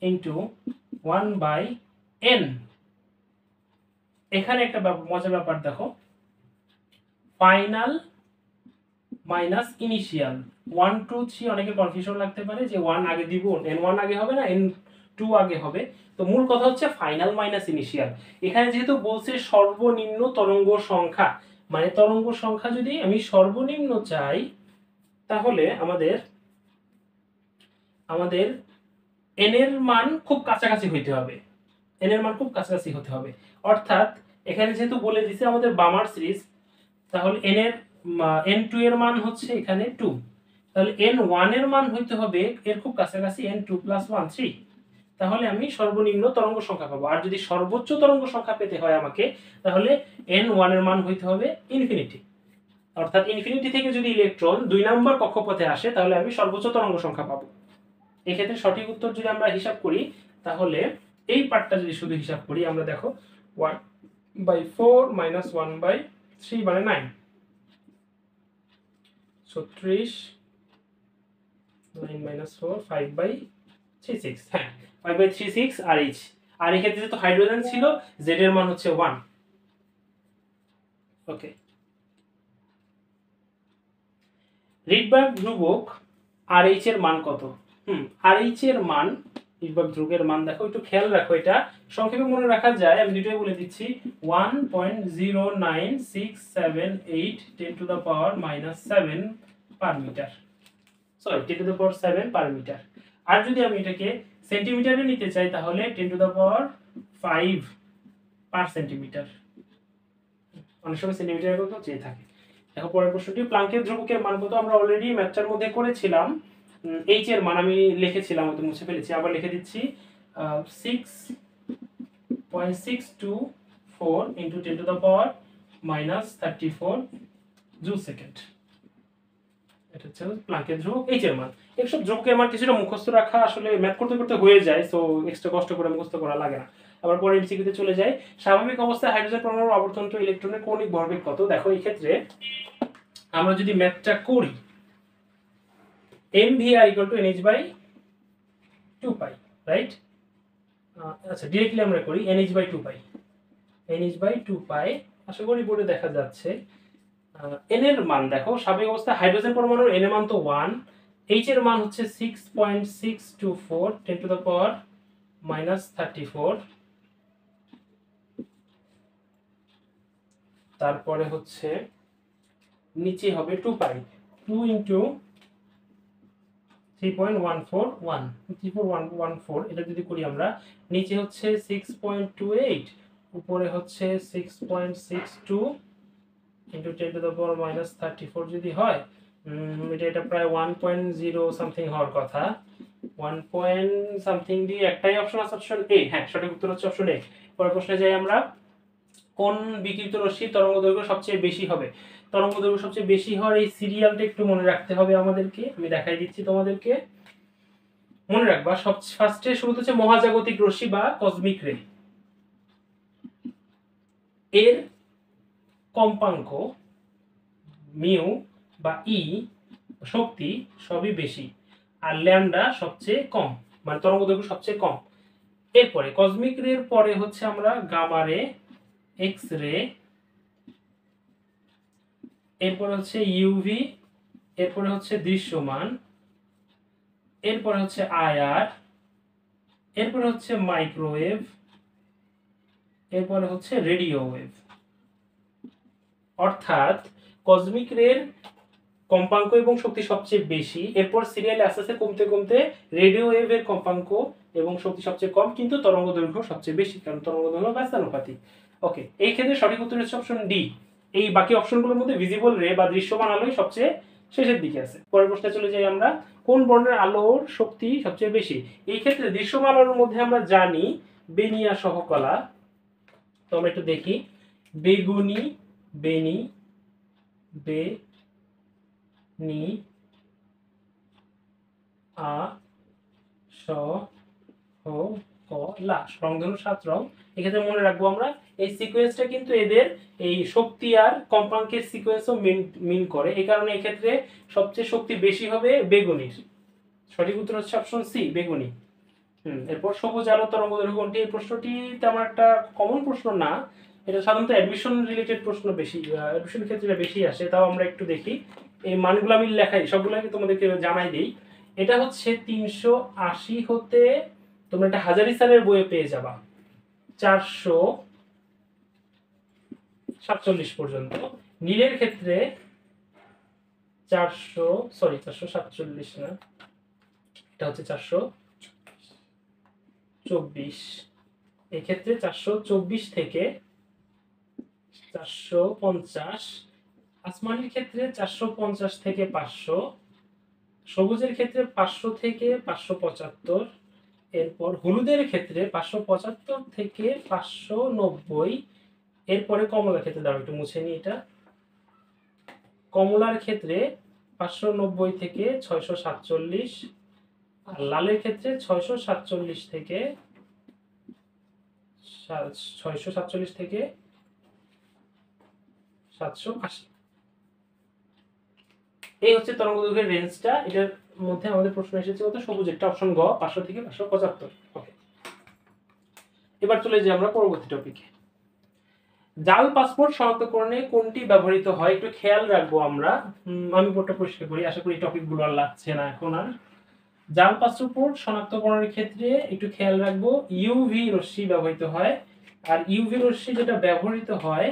× 1/n। এখানে একটা মজার ব্যাপার দেখো, ফাইনাল মাইনাস ইনিশিয়াল 1 2 3 অনেকে কনফিউশন লাগতে পারে যে 1 আগে দিব, n1 আগে হবে না n2 আগে হবে। তো মূল কথা হচ্ছে ফাইনাল মাইনাস ইনিশিয়াল। এখানে যেহেতু বলছে সর্বনিম্ন তরঙ্গ সংখ্যা, মানে তরঙ্গ সংখ্যা যদি আমি সর্বনিম্ন চাই তাহলে আমাদের n এর মান খুব কাছাকাছি হইতে হবে, n এর মান খুব কাছাকাছি হতে হবে। অর্থাৎ এখানে যেহেতু বলে দিছে আমাদের বামার সিরিজ, তাহলে n2 এর মান হচ্ছে এখানে 2, তাহলে n1 এর মান হইতে হবে এর খুব কাছাকাছি n2 + 1 3। তাহলে আমি সর্বনিম্ন তরঙ্গ সংখ্যা পাবো। আর যদি সর্বোচ্চ তরঙ্গ সংখ্যা পেতে হয় আমাকে, তাহলে n1 এর মান হইতে হবে ইনফিনিটি। অর্থাৎ ইনফিনিটি থেকে যদি ইলেকট্রন 2 নম্বর কক্ষপথে আসে তাহলে আমি সর্বোচ্চ তরঙ্গ সংখ্যা পাবো। এক্ষেত্রে সঠিক উত্তর যদি আমরা হিসাব করি, তাহলে এই পার্টটা যদি শুধু হিসাব করি, আমরা দেখো 1/4 - 1/3 মানে 9, 30 9 - 4 5/36। হ্যাঁ, 5/36 আর h। আর এই ক্ষেত্রে যেহেতু হাইড্রোজেন ছিল, z এর মান হচ্ছে 1। ওকে, রিডবার্গ ধ্রুবক RH এর মান কত? RH এর মান, রিডবার্গ ধ্রুবকের মান দেখো, একটু খেয়াল রাখো, এটা সংক্ষেপে মনে রাখা যায়। আমি দুটোই বলে দিচ্ছি, 1.09678 10⁻⁻7 per metre, sorry 10⁻7 per metre. আর যদি আমি এটাকে সেন্টিমিটারে নিতে চাই তাহলে 10⁻5 পার সেন্টিমিটার। অনেক সময় সেন্টিমিটারে কত চেয়ে থাকে। দেখো পরের প্রশ্নটি, প্লাঙ্কের ধ্রুবকের মান কত? আমরা অলরেডি ম্যাথটার মধ্যে করেছিলাম। h এর মান আমি লিখেছিলাম, হয়তো মুছে ফেলেছি, আবার লিখে দিচ্ছি, 6.624 × 10⁻⁻34 জুল সেকেন্ড। এটা হচ্ছে প্লাঙ্কের ধ্রুবক h এর মান। এইসব ধ্রুবকের মান কিছুটা মুখস্থ রাখা আসলে ম্যাথ করতে করতে হয়ে যায়, সো এক্সট্রা কষ্ট করে মুখস্থ করা লাগে না। আবার পরে এমসিকিউতে চলে যায়। স্বাভাবিক অবস্থায় হাইড্রোজেন পরমাণুর আবর্তনটো ইলেকট্রনের কৌণিক ভরবেগ কত? দেখো এই ক্ষেত্রে আমরা যদি ম্যাথটা করি, mvr = nh/2π, রাইট? আচ্ছা, ডিরেক্টলি আমরা করি nh/2π, nh/2π। আশা করি বোর্ডে দেখা যাচ্ছে। n এর মান দেখো, স্বাভাবিক অবস্থায় হাইড্রোজেন পরমাণুর n এর মান তো 1, h এর মান হচ্ছে 6.624 10⁻⁻34। তারপরে হচ্ছে নিচে হবে 2π, 2 × 3.141 এটা যদি করি আমরা, নিচে হচ্ছে 6.28, উপরে হচ্ছে 6.62 × 10⁻⁻34 যদি হয়, এটা প্রায় 1.0 সামথিং হওয়ার কথা। 1 পয়েন্ট সামথিং দিয়ে একটাই অপশন আছে, অপশন এ। হ্যাঁ, সঠিক উত্তর হচ্ছে অপশন এ। পরের প্রশ্নে যাই আমরা। কোন বিকিরিত রশ্মির তরঙ্গদৈর্ঘ্য সবচেয়ে বেশি হবে? তরঙ্গদৈর্ঘ্য সবচেয়ে বেশি হওয়ার এই সিরিয়ালটা একটু মনে রাখতে হবে আমাদেরকে। আমি দেখাই দিচ্ছি তোমাদেরকে, মনে রাখবা। ফার্স্টে শুরুতে হচ্ছে মহাজাগতিক রশ্মি বা কসমিক রে। এর কম্পাঙ্ক মিউ বা ই শক্তি সবই বেশি, আর ল্যামডা সবচেয়ে কম, মানে তরঙ্গদৈর্ঘ্য সবচেয়ে কম। এরপরে কসমিক রে এর পরে হচ্ছে আমরা গামা রে, এক্স রে, এরপরে হচ্ছে ইউভি, এরপরে হচ্ছে দৃশ্যমান, এরপরে হচ্ছে আইআর, এরপরে হচ্ছে মাইক্রোওয়েভ, এরপরে হচ্ছে রেডিও ওয়েভ। অর্থাৎ কসমিক রের কম্পাঙ্ক এবং শক্তি সবচেয়ে বেশি, এরপর সিরিয়ালে আস্তে আস্তে কমতে কমতে রেডিও ওয়েভের কম্পাঙ্ক এবং শক্তি সবচেয়ে কম, কিন্তু তরঙ্গ দৈর্ঘ্য সবচেয়ে বেশি, কারণ তরঙ্গ দৈর্ঘ্য ব্যস্তানুপাতিক। ওকে, এই ক্ষেত্রে সঠিক উত্তর হচ্ছে অপশন ডি। এই বাকি অপশনগুলোর মধ্যে ভিজিবল রে বা দৃশ্যমান আলোই সবচেয়ে শেষের দিকে আছে। পরের প্রশ্নে চলে যাই আমরা। কোন বর্ণের আলোর শক্তি সবচেয়ে বেশি? এই ক্ষেত্রে দৃশ্যমান আলোর মধ্যে আমরা জানি বেনিয়া সহকলা। তো আমরা একটু দেখি, বেগুনি, বেনি, বে নি, আ, স, হ, ক, লা। রংধনু 7 রং। এক্ষেত্রে মনে রাখবো আমরা এই সিকোয়েন্সটা কিন্তু এদের এই শক্তি আর কম্পাঙ্কের সিকোয়েন্সও মিন করে। এই কারণে এক্ষেত্রে সবচেয়ে শক্তি বেশি হবে বেগুনির। সঠিক উত্তর হচ্ছে অপশন সি, বেগুনি। এরপর সবুজ আলো তরঙ্গদৈর্ঘ্য কোনটি? এই প্রশ্নটি তেমন একটা কমন প্রশ্ন না, এটা সাধারণত অ্যাডমিশন রিলেটেড প্রশ্ন বেশি, অ্যাডমিশনের ক্ষেত্রে বেশি আসে। তাও আমরা একটু দেখি, এই মানগুলো আমি লেখাই, সবগুলোকে তোমাদেরকে জানাই দিই। এটা হচ্ছে 380 হতে তোমরা একটা হাজারি স্যারের বইয়ে পেয়ে যাবা 447 পর্যন্ত। নীলের ক্ষেত্রে 447 না, এটা হচ্ছে 424। এক্ষেত্রে 424 থেকে 450। আসমানির ক্ষেত্রে 450 থেকে 500। সবুজের ক্ষেত্রে 500 থেকে 575। এরপর হলুদের ক্ষেত্রে 575 থেকে 590। এরপরে কমলার ক্ষেত্রে, দাঁড়াও একটু মুছে নিই এটা। কমলার ক্ষেত্রে 590 থেকে 647, আর লালের ক্ষেত্রে 647 থেকে 780। এই হচ্ছে তরঙ্গদৈর্ঘ্যের রেঞ্জটা। এটার মধ্যে আমাদের প্রশ্ন এসেছে কত? সবুজ একটা, অপশন গ, 500 থেকে 575। ওকে, এবার চলে যাই আমরা পরবর্তী টপিকে। জাল পাসপোর্ট শনাক্তকরণে কোনটি ব্যবহৃত হয়? একটু খেয়াল রাখবো আমরা। আমি বোর্ডটা পরিষ্কার করি, আশা করি টপিকগুলো আর লাগছে না এখন আর। জাল পাসপোর্ট শনাক্তকরণের ক্ষেত্রে একটু খেয়াল রাখবো, ইউভি রশ্মি ব্যবহৃত হয়। আর ইউভি রশ্মি যেটা ব্যবহৃত হয়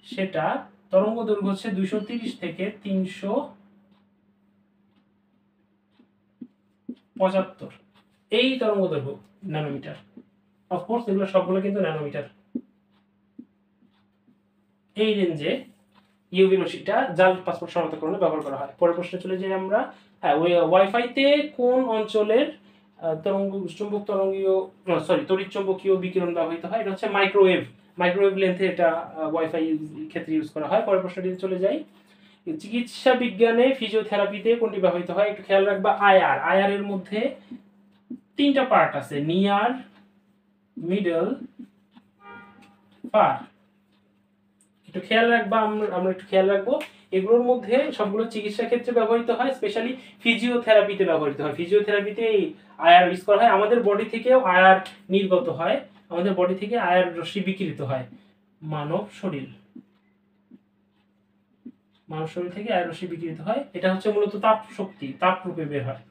সেটা তরঙ্গ দৈর্ঘ্য হচ্ছে 230 থেকে 375। এই তরঙ্গ দৈর্ঘ্য ন্যানোমিটার। অফকোর্স এগুলো সবগুলো কিন্তু ন্যানোমিটার। এই রেঞ্জে ইউভি রশ্মিটা জাল পাসপোর্ট শনাক্তকরণে ব্যবহার করা হয়। পরের প্রশ্নে চলে যাই আমরা। হ্যাঁ, ওয়াইফাইতে কোন অঞ্চলের তড়িৎ চৌম্বকীয় বিকিরণ ব্যবহৃত হয়? এটা হচ্ছে মাইক্রোওয়েভ। মাইক্রোওয়েভ লেন্থে এটা ওয়াইফাই ক্ষেত্রে ইউজ করা হয়। পরের প্রশ্নটিতে চলে যাই। চিকিৎসা বিজ্ঞানে ফিজিওথেরাপিতে কোনটি ব্যবহৃত হয়? একটু খেয়াল রাখবা, আইআর। আইআর এর মধ্যে 3টা পার্ট আছে, নিয়ার, মিডল, ফার। একটু খেয়াল রাখবা, আমরা একটু খেয়াল রাখবো। এগুলোর মধ্যে সবগুলো চিকিৎসা ক্ষেত্রে ব্যবহৃত হয়, স্পেশালি ফিজিওথেরাপিতে ব্যবহৃত হয়। ফিজিওথেরাপিতে এই আয়ার ইউজ করা হয়। আমাদের বডি থেকেও আয়ার নির্গত হয়, আমাদের বডি থেকে আয়ার রশ্মি বিকিরিত হয়। মানব শরীর থেকে আয়ার রশ্মি বিকিরিত হয়। এটা হচ্ছে মূলত তাপ শক্তি, তাপ রূপে বের হয়,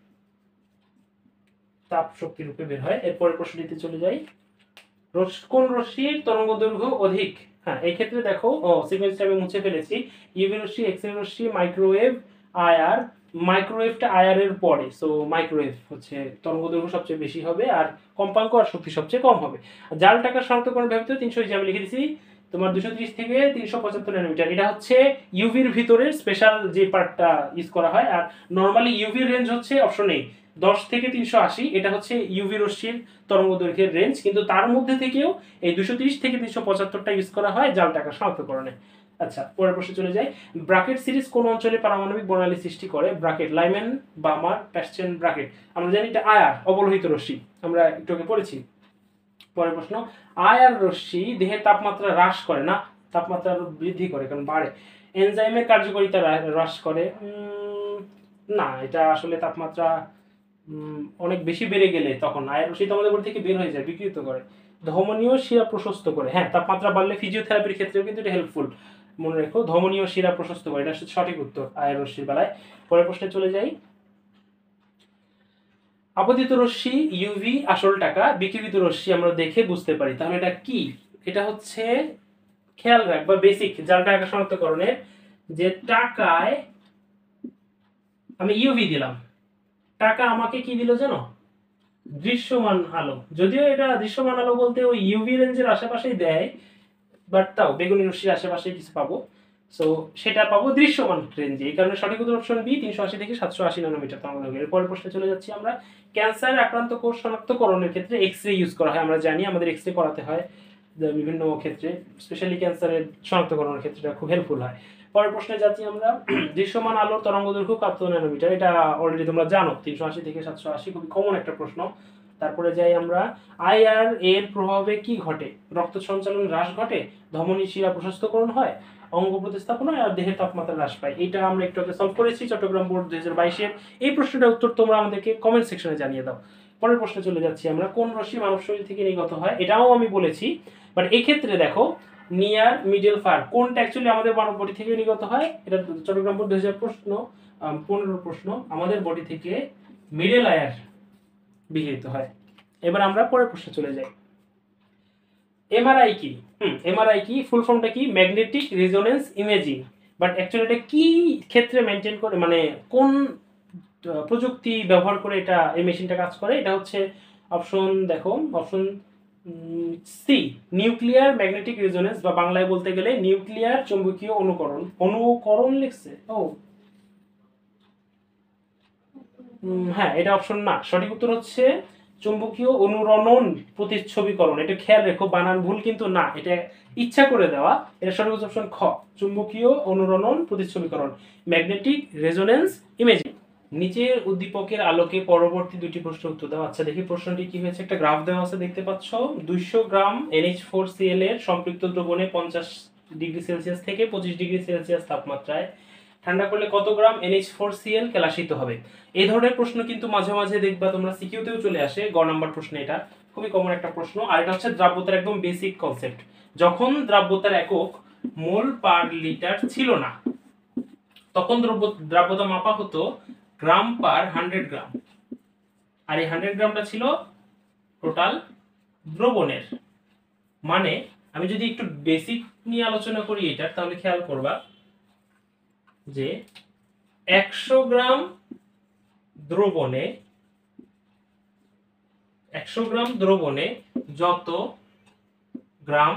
তাপ শক্তি রূপে বের হয়। এরপরের প্রশ্নটিতে চলে যাই। কোন রশ্মির তরঙ্গদৈর্ঘ্য অধিক? হ্যাঁ, এই ক্ষেত্রে দেখো, সিকোয়েন্সটা আমি মুছে ফেলেছি। ইউভি রশ্মি, এক্স রে রশ্মি, মাইক্রোওয়েভ, আইআর। মাইক্রোওয়েভটা আইআর এর পরে, সো মাইক্রোওয়েভ হচ্ছে তরঙ্গদৈর্ঘ্য সবচেয়ে বেশি হবে, আর কম্পাঙ্ক আর শক্তি সবচেয়ে কম হবে। জাল টাকার শনাক্তকরণ ব্যবহৃত 300, আমি লিখে দিছি। তোমার 230 থেকে 375 ন্যানোমিটার। এটা হচ্ছে ইউভির ভিতরে স্পেশাল যে পার্টটা ইউজ করা হয়। আর নরমালি ইউভির রেঞ্জ হচ্ছে অপশন এ 10 থেকে 380, এটা হচ্ছে ইউভি রশ্মির তরঙ্গ দৈর্ঘ্যের রেঞ্জ, কিন্তু তার মধ্যে থেকেও এই 230 থেকে 375টা ইউজ করা হয় জাল টাকা শনাক্তকরণে। আচ্ছা, পরের প্রশ্নে চলে যাই। ব্রাকেট সিরিজ কোন অঞ্চলে পারমাণবিক বর্ণালী সৃষ্টি করে? Brackett Lyman, Balmer, Paschen Brackett. আমরা জানি এটা আয়ার অবলোহিত রশ্মি, আমরা একটু আগে পড়েছি। পরের প্রশ্ন, আয়ার রশ্মি দেহের তাপমাত্রা হ্রাস করে না, তাপমাত্রা বৃদ্ধি করে, কারণ বাড়ে। এনজাইমের কার্যকারিতা হ্রাস করে, না এটা আসলে তাপমাত্রা অনেক বেশি বেড়ে গেলে তখন আয়ার রশ্মি আমাদের বডি থেকে বের হয়ে যায়, বিকৃত করে। ধমনীয় শিরা প্রশস্ত করে, হ্যাঁ তাপমাত্রা বাড়লে ফিজিওথেরাপির ক্ষেত্রেও কিন্তু এটা হেল্পফুল, মনে রেখো। ধমনীয় শিরা প্রশস্ত করে, এটা সঠিক উত্তর আয়ার রশ্মির বেলায়। পরের প্রশ্নে চলে যাই। আপতিত রশ্মি ইউভি আসল টাকা, বিকিরিত রশ্মি আমরা দেখে বুঝতে পারি, তাহলে এটা কি? এটা হচ্ছে খেয়াল রাখবা বেসিক জাল টাকা শনাক্তকরণের, যে টাকায় আমি ইউভি দিলাম, টাকা আমাকে কি দিল জানো? দৃশ্যমান আলো। যদিও এটা দৃশ্যমান আলো বলতে ওই ইউভি রেঞ্জের আশেপাশেই দেয়, বাট তাও বেগুনি রশ্মির আশেপাশে কিছু পাবো, সো সেটা পাবো দৃশ্যমান রেঞ্জে। এই কারণে সঠিক উত্তর অপশন বি, 380 থেকে 780 ন্যানোমিটার তরঙ্গদৈর্ঘ্য। পরের প্রশ্নে চলে যাচ্ছি আমরা। ক্যান্সার আক্রান্ত কোষ শনাক্তকরণের ক্ষেত্রে এক্স রে ইউজ করা হয়, আমরা জানি আমাদের এক্স রে করাতে হয় বিভিন্ন ক্ষেত্রে, স্পেশালি ক্যান্সারের শনাক্তকরণের ক্ষেত্রে এটা খুব হেল্পফুল হয়। পরের প্রশ্নে যাচ্ছি আমরা। দৃশ্যমান আলোর তরঙ্গদৈর্ঘ্য কত ন্যানোমিটার? এটা অলরেডি তোমরা জানো, 380 থেকে 780, খুবই কমন একটা প্রশ্ন। তারপরে যাই আমরা। আইআর এর প্রভাবে কি ঘটে? রক্ত সঞ্চালন হ্রাস ঘটে, ধমনী শিরা প্রশস্তকরণ হয়, অঙ্গ প্রতিস্থাপন হয়, আর দেহের তাপমাত্রা হ্রাস পায়। এটা আমরা একটু আগে সলভ করেছি চট্টগ্রাম বোর্ড 2022-এর। এই প্রশ্নটার উত্তর তোমরা আমাদেরকে কমেন্ট সেকশনে জানিয়ে দাও। পরের প্রশ্নে চলে যাচ্ছি আমরা। কোন রশ্মি মানব শরীর থেকে নির্গত হয়? এটাও আমি বলেছি, বাট এই ক্ষেত্রে দেখো নিয়ার মিডল ফার কোনটা অ্যাকচুয়ালি আমাদের মানব বডি থেকে নির্গত হয়? এটা চট্টগ্রাম বোর্ড 2015 প্রশ্ন। আমাদের বডি থেকে মিডল আয়ার বিহিত হয়। এবার আমরা পরের প্রশ্নে চলে যাই। এমআরআই কি? এমআরআই কি? ফুল ফর্মটা কি? Magnetic resonance imaging. But actually এটা কি ক্ষেত্রে মেনটেন করে, মানে কোন প্রযুক্তি ব্যবহার করে এটা এই মেশিনটা কাজ করে? এটা হচ্ছে অপশন, দেখো option C, nuclear magnetic resonance, বা বাংলায় বলতে গেলে নিউক্লিয়ার চৌম্বকীয় অনুকরণ। অনুকরণ লিখছে, ও হ্যাঁ, এটা অপশন না, সঠিক উত্তর হচ্ছে চুম্বকীয় অনুরণন প্রতিচ্ছবিকরণ। এটা খেয়াল রেখো, বানান ভুল কিন্তু না, এটা ইচ্ছা করে দেওয়া। এটা সঠিক অপশন খ, চুম্বকীয় অনুরণন প্রতিচ্ছবিকরণ, ম্যাগনেটিক রেজোনেন্স ইমেজিং। নিচের উদ্দীপকের আলোকে পরবর্তী দুটি প্রশ্ন উত্তর দাও। আচ্ছা দেখি প্রশ্নটি কি হয়েছে। একটা গ্রাফ দেওয়া আছে, দেখতে পাচ্ছ। 200 গ্রাম NH4Cl এর সম্পৃক্ত দ্রবণে 50 ডিগ্রি সেলসিয়াস থেকে 25 ডিগ্রি সেলসিয়াস তাপমাত্রায় ঠান্ডা করলে কত গ্রাম NH4Cl কেলাসিত হবে? এই ধরনের প্রশ্ন কিন্তু মাঝে মাঝে দেখবা তোমরা সিকিউতেও চলে আসে, গ নাম্বার প্রশ্নে। এটা খুবই কমন একটা প্রশ্ন। আর এটা হচ্ছে দ্রাব্যতার একদম বেসিক কনসেপ্ট। যখন দ্রাব্যতার একক মোল পার লিটার ছিল না, তখন দ্রাব্যতা মাপা হতো গ্রাম পার 100 গ্রাম, আর এই 100 গ্রামটা ছিল টোটাল দ্রবণের। মানে আমি যদি একটু বেসিক নিয়ে আলোচনা করি এটা, তাহলে খেয়াল করবা যে 100 গ্রাম দ্রবণে যত গ্রাম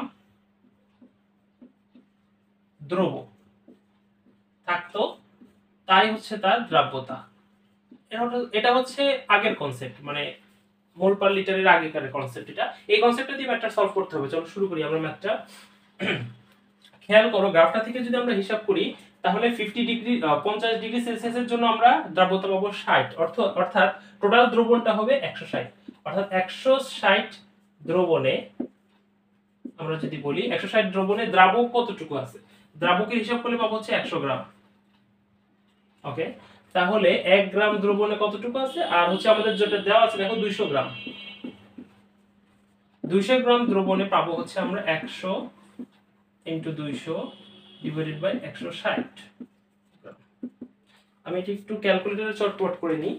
দ্রব থাকতো তাই হচ্ছে তার দ্রাব্যতা। এটা হচ্ছে আগের কনসেপ্ট, মানে মোল পার লিটারের আগেকার কনসেপ্ট। এটা এই কনসেপ্টটা দিয়ে ম্যাথটা সলভ করতে হবে। চলো শুরু করি আমরা ম্যাথটা। খেয়াল করো, গ্রাফটা থেকে যদি আমরা হিসাব করি, তাহলে 50 ডিগ্রি সেলসিয়াসের জন্য আমরা দ্রাব্যতা পাবো 60, অর্থাৎ টোটাল দ্রবণটা হবে 160। অর্থাৎ 160 দ্রবণে, আমরা যদি বলি 160 দ্রবণে দ্রাবক কতটুকু আছে, দ্রাবকের হিসাব করলে পাবো হচ্ছে 100 গ্রাম। ওকে, তাহলে 1 গ্রাম দ্রবণে কতটুকু আছে? আর হচ্ছে আমাদের যেটা দেওয়া আছে দেখো 200 গ্রাম। 200 গ্রাম দ্রবণে পাবো হচ্ছে আমরা 100 ইনটু 200 ডিভাইডেড বাই 160। আমি এটা একটু ক্যালকুলেটরে চটপট করে নিই।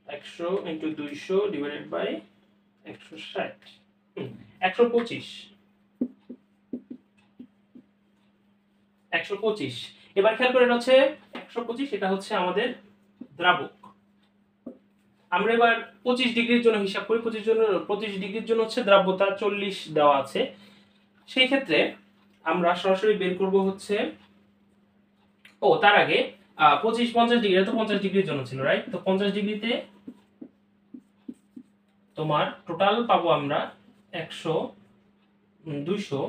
100 ইনটু 200 ডিভাইডেড বাই 160, 125। 125। এবার খেয়াল করে, এটা হচ্ছে 125, এটা হচ্ছে আমাদের দ্রাবক। আমরা এবার 25 ডিগ্রির জন্য হিসাব করি। 25 ডিগ্রির জন্য হচ্ছে দ্রাব্যতা 40 দেওয়া আছে। সেই ক্ষেত্রে আমরা সরাসরি বের করব হচ্ছে, তার আগে 50 ডিগ্রি, তো 50 ডিগ্রির জন্য ছিল, রাইট? তো 50 ডিগ্রিতে তোমার টোটাল পাবো আমরা 100 200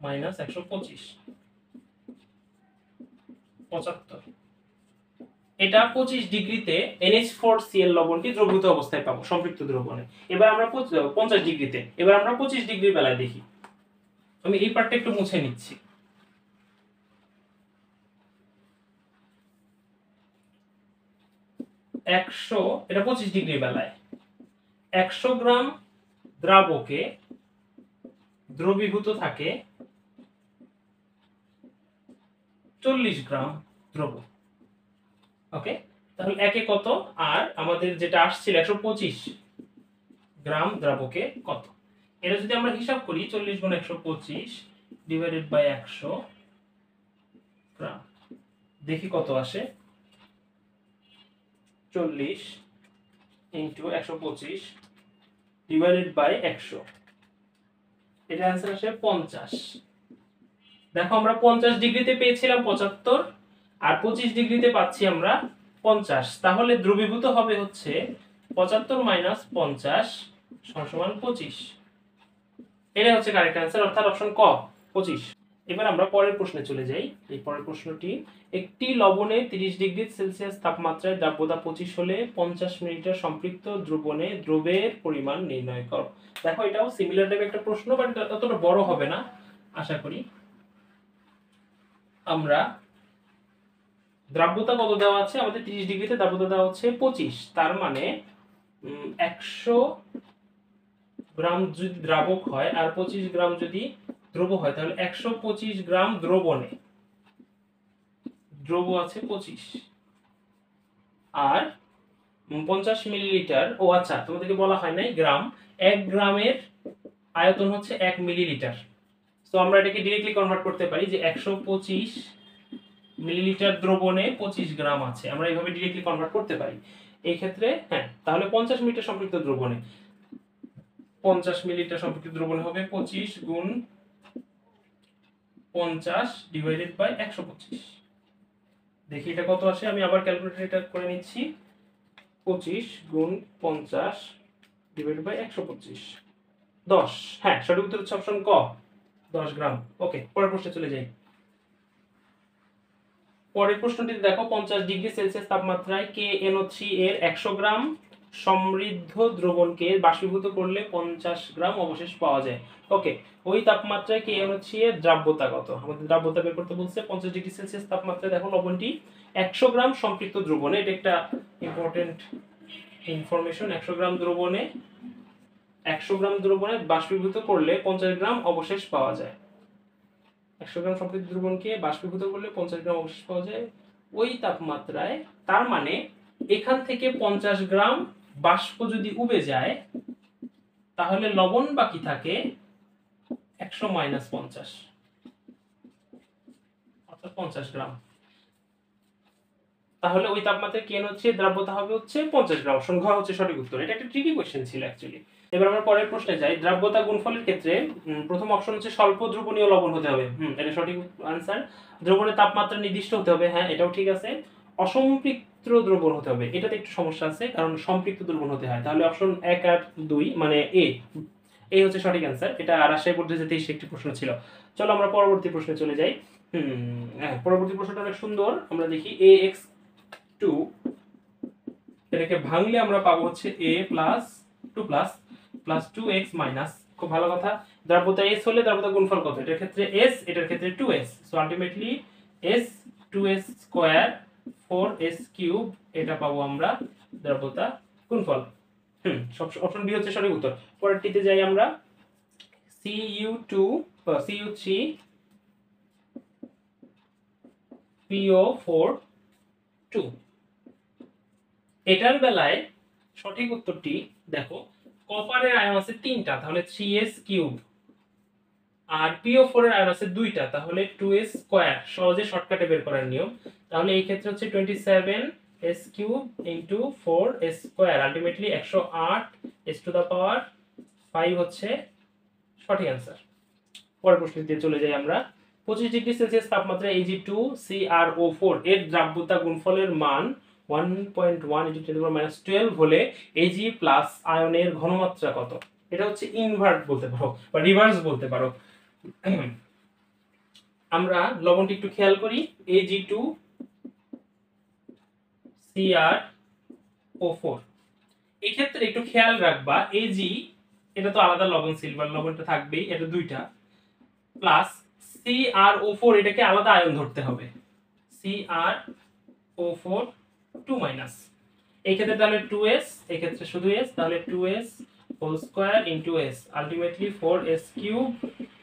মাইনাস 125 75। এটা 25 ডিগ্রিতে NH4Cl লবণটি দ্রবীভূত অবস্থায় পাবো সম্পৃক্ত দ্রবণে। এবার আমরা 50 ডিগ্রিতে, এবার আমরা 25 ডিগ্রির বেলায় দেখি। আমি এই পার্টটা একটু মুছে নিচ্ছি। 100, এটা 25 ডিগ্রির বেলায় 100 গ্রাম দ্রাবকে দ্রবীভূত থাকে 40 গ্রাম দ্রব। ওকে, তাহলে একে কত, আর আমাদের যেটা আসছিল 125 গ্রাম দ্রাবকে কত, এটা যদি আমরা হিসাব করি 40 গুণ 125 ডিভাইডেড বাই 100 গ্রাম, দেখি কত আসে। 40 ইন্টু 125 ডিভাইডেড বাই 100, এটা आंसर আসে 50। দেখো আমরা 50 ডিগ্রিতে পেয়েছিলাম 75, আর 25 ডিগ্রিতে পাচ্ছি আমরা 50। তাহলে দ্রবীভূত হবে হচ্ছে 75 মাইনাস 50 সমান 25। এটা হচ্ছে কারেক্ট आंसर, অর্থাৎ অপশন ক 25। এবার আমরা পরের প্রশ্নে চলে যাই। এই পরের প্রশ্নটি, একটি লবণে 30 ডিগ্রি সেলসিয়াস তাপমাত্রায় দ্রাব্যতা 25 হলে 50 মিলিলিটার সম্পৃক্ত দ্রবণে দ্রবের পরিমাণ নির্ণয় করো। দেখো এটাও সিমিলার টাইপের একটা প্রশ্ন, বাট ততটা বড় হবে না আশা করি। আমরা দ্রাব্যতা কত দেওয়া আছে আমাদের, 30 ডিগ্রিতে দ্রাব্যতা দেওয়া হচ্ছে 25, তার মানে 100 গ্রাম যদি দ্রাবক হয় আর 25 গ্রাম যদি দ্রব হয়, তাহলে 125 গ্রাম দ্রবণে দ্রব আছে 25, আর 50 মিলিলিটার, আচ্ছা তোমাদেরকে বলা হয় নাই গ্রাম, 1 গ্রামের আয়তন হচ্ছে 1 মিলিলিটার। তো আমরা এটাকে ডাইরেক্টলি কনভার্ট করতে পারি যে 125 মিলিলিটার দ্রবণে 25 গ্রাম আছে, আমরা এইভাবে ডাইরেক্টলি কনভার্ট করতে পারি। এই ক্ষেত্রে হ্যাঁ, তাহলে 50 মিলিলিটার সম্পৃক্ত দ্রবণে 50 মিলিলিটার সম্পৃক্ত দ্রবণে হবে 25 গুণ 50 ডিভাইডেড বাই 125। দেখি এটা কত আসে, আমি আবার ক্যালকুলেটর এটা করে নিচ্ছি। 25 গুণ 50 ডিভাইডেড বাই 125, 10। হ্যাঁ, সঠিক উত্তর হচ্ছে অপশন ক 10 গ্রাম। ওকে, পরের প্রশ্নে চলে যাই। পরের প্রশ্নটিতে দেখো, 50 ডিগ্রি সেলসিয়াস তাপমাত্রায় KNO3 এর 100 গ্রাম সমৃদ্ধ দ্রবণকে বাষ্পীভূত করলে 50 গ্রাম অবশেষ পাওয়া যায়। ওকে, ওই তাপমাত্রায় KNO3 এর দ্রাব্যতা কত? আমাদের দ্রাব্যতা বের করতে বলছে। 50 ডিগ্রি সেলসিয়াস তাপমাত্রায় দেখো লবণটি 100 গ্রাম সম্পৃক্ত দ্রবণে, এটা একটা ইম্পর্টেন্ট ইনফরমেশন, 100 গ্রাম দ্রবণে বাষ্পীভূত করলে 50 গ্রাম অবশেষ পাওয়া যায়। 100 গ্রাম সম্পৃক্ত দ্রবণকে বাষ্পীভূত করলে 50 গ্রাম অবশেষ পাওয়া যায় ওই তাপমাত্রায়। তার মানে এখান থেকে 50 গ্রাম বাষ্প যদি উবে যায়, তাহলে লবণ বাকি থাকে 100 মাইনাস 50, অর্থাৎ 50 গ্রাম। তাহলে ওই তাপমাত্রায় কেন হচ্ছে দ্রাব্যতা হবে হচ্ছে 50 গ্রাম। অপশন ঘ হচ্ছে সঠিক উত্তর। এটা একটা ট্রিকি কোশ্চেন ছিল অ্যাকচুয়ালি। এবার আমরা পরের প্রশ্নে যাই। দ্রাব্যতা গুণফলের ক্ষেত্রে প্রথম অপশন হচ্ছে স্বল্প দ্রবণীয় লবণ হতে হবে। এটা সঠিক আনসার। দ্রবণের তাপমাত্রা নির্দিষ্ট হতে হবে, হ্যাঁ এটাও ঠিক আছে। অসম্পৃক্ত দ্রবণ হতে হবে, এটাতে একটু সমস্যা আছে, কারণ সম্পৃক্ত দ্রবণ হতে হয়। তাহলে অপশন 1 আর 2 মানে এ হচ্ছে সঠিক আনসার। এটা রাজশাহী বোর্ডে যেতে একটি প্রশ্ন ছিল। চলো আমরা পরবর্তী প্রশ্নে চলে যাই। হ্যাঁ, পরবর্তী প্রশ্নটা অনেক সুন্দর। আমরা দেখি ax2, এটাকে ভাঙলে আমরা পাবো হচ্ছে a plus 2 plus 2x minus, খুব ভালো কথা। দ্রাব্যতা s হলে দ্রাব্যতা গুণফল কত? এটার ক্ষেত্রে s, এটার ক্ষেত্রে 2s, so ultimately s 2s square 4s cube, এটা পাবো আমরা দ্রাব্যতা গুণফল। অপশন বি হচ্ছে সঠিক উত্তর। পরেরটিতে যাই আমরা। Cu3 PO4 2, এটার বেলায় সঠিক উত্তরটি দেখো, কপারের আয়ন আছে 3টা, তাহলে 3s কিউব, আর PO4 এর আয়ন আছে 2টা, তাহলে 2s স্কয়ার। সহজে শর্টকাটে বের করার নিয়ম। তাহলে এই ক্ষেত্রে হচ্ছে 27 s cube into 4s square, ultimately 108 s to the power 5 হচ্ছে সঠিক অ্যান্সার। পরের প্রশ্নটিতে চলে যাই আমরা। 25 ডিগ্রি সেলসিয়াস তাপমাত্রায় Ag2 CrO4 এর দ্রাব্যতা গুণফলের মান 1.1 × 10⁻12 হলে Ag প্লাস আয়নের ঘনমাত্রা কত? এটা হচ্ছে ইনভার্ট বলতে পারো বা রিভার্স বলতে পারো। আমরা লবণটি একটু খেয়াল করি, Ag2 CrO4, এই ক্ষেত্রে একটু খেয়াল রাখবা Ag এটা তো আলাদা লবণ, সিলভার লবণটা থাকবেই, এটা দুইটা, প্লাস CrO4 এটাকে আলাদা আয়ন ধরতে হবে, CrO4 2 মাইনাস, এই ক্ষেত্রে তাহলে 2s, এই ক্ষেত্রে শুধু s, তাহলে 2s whole square into s, ultimately 4s cube,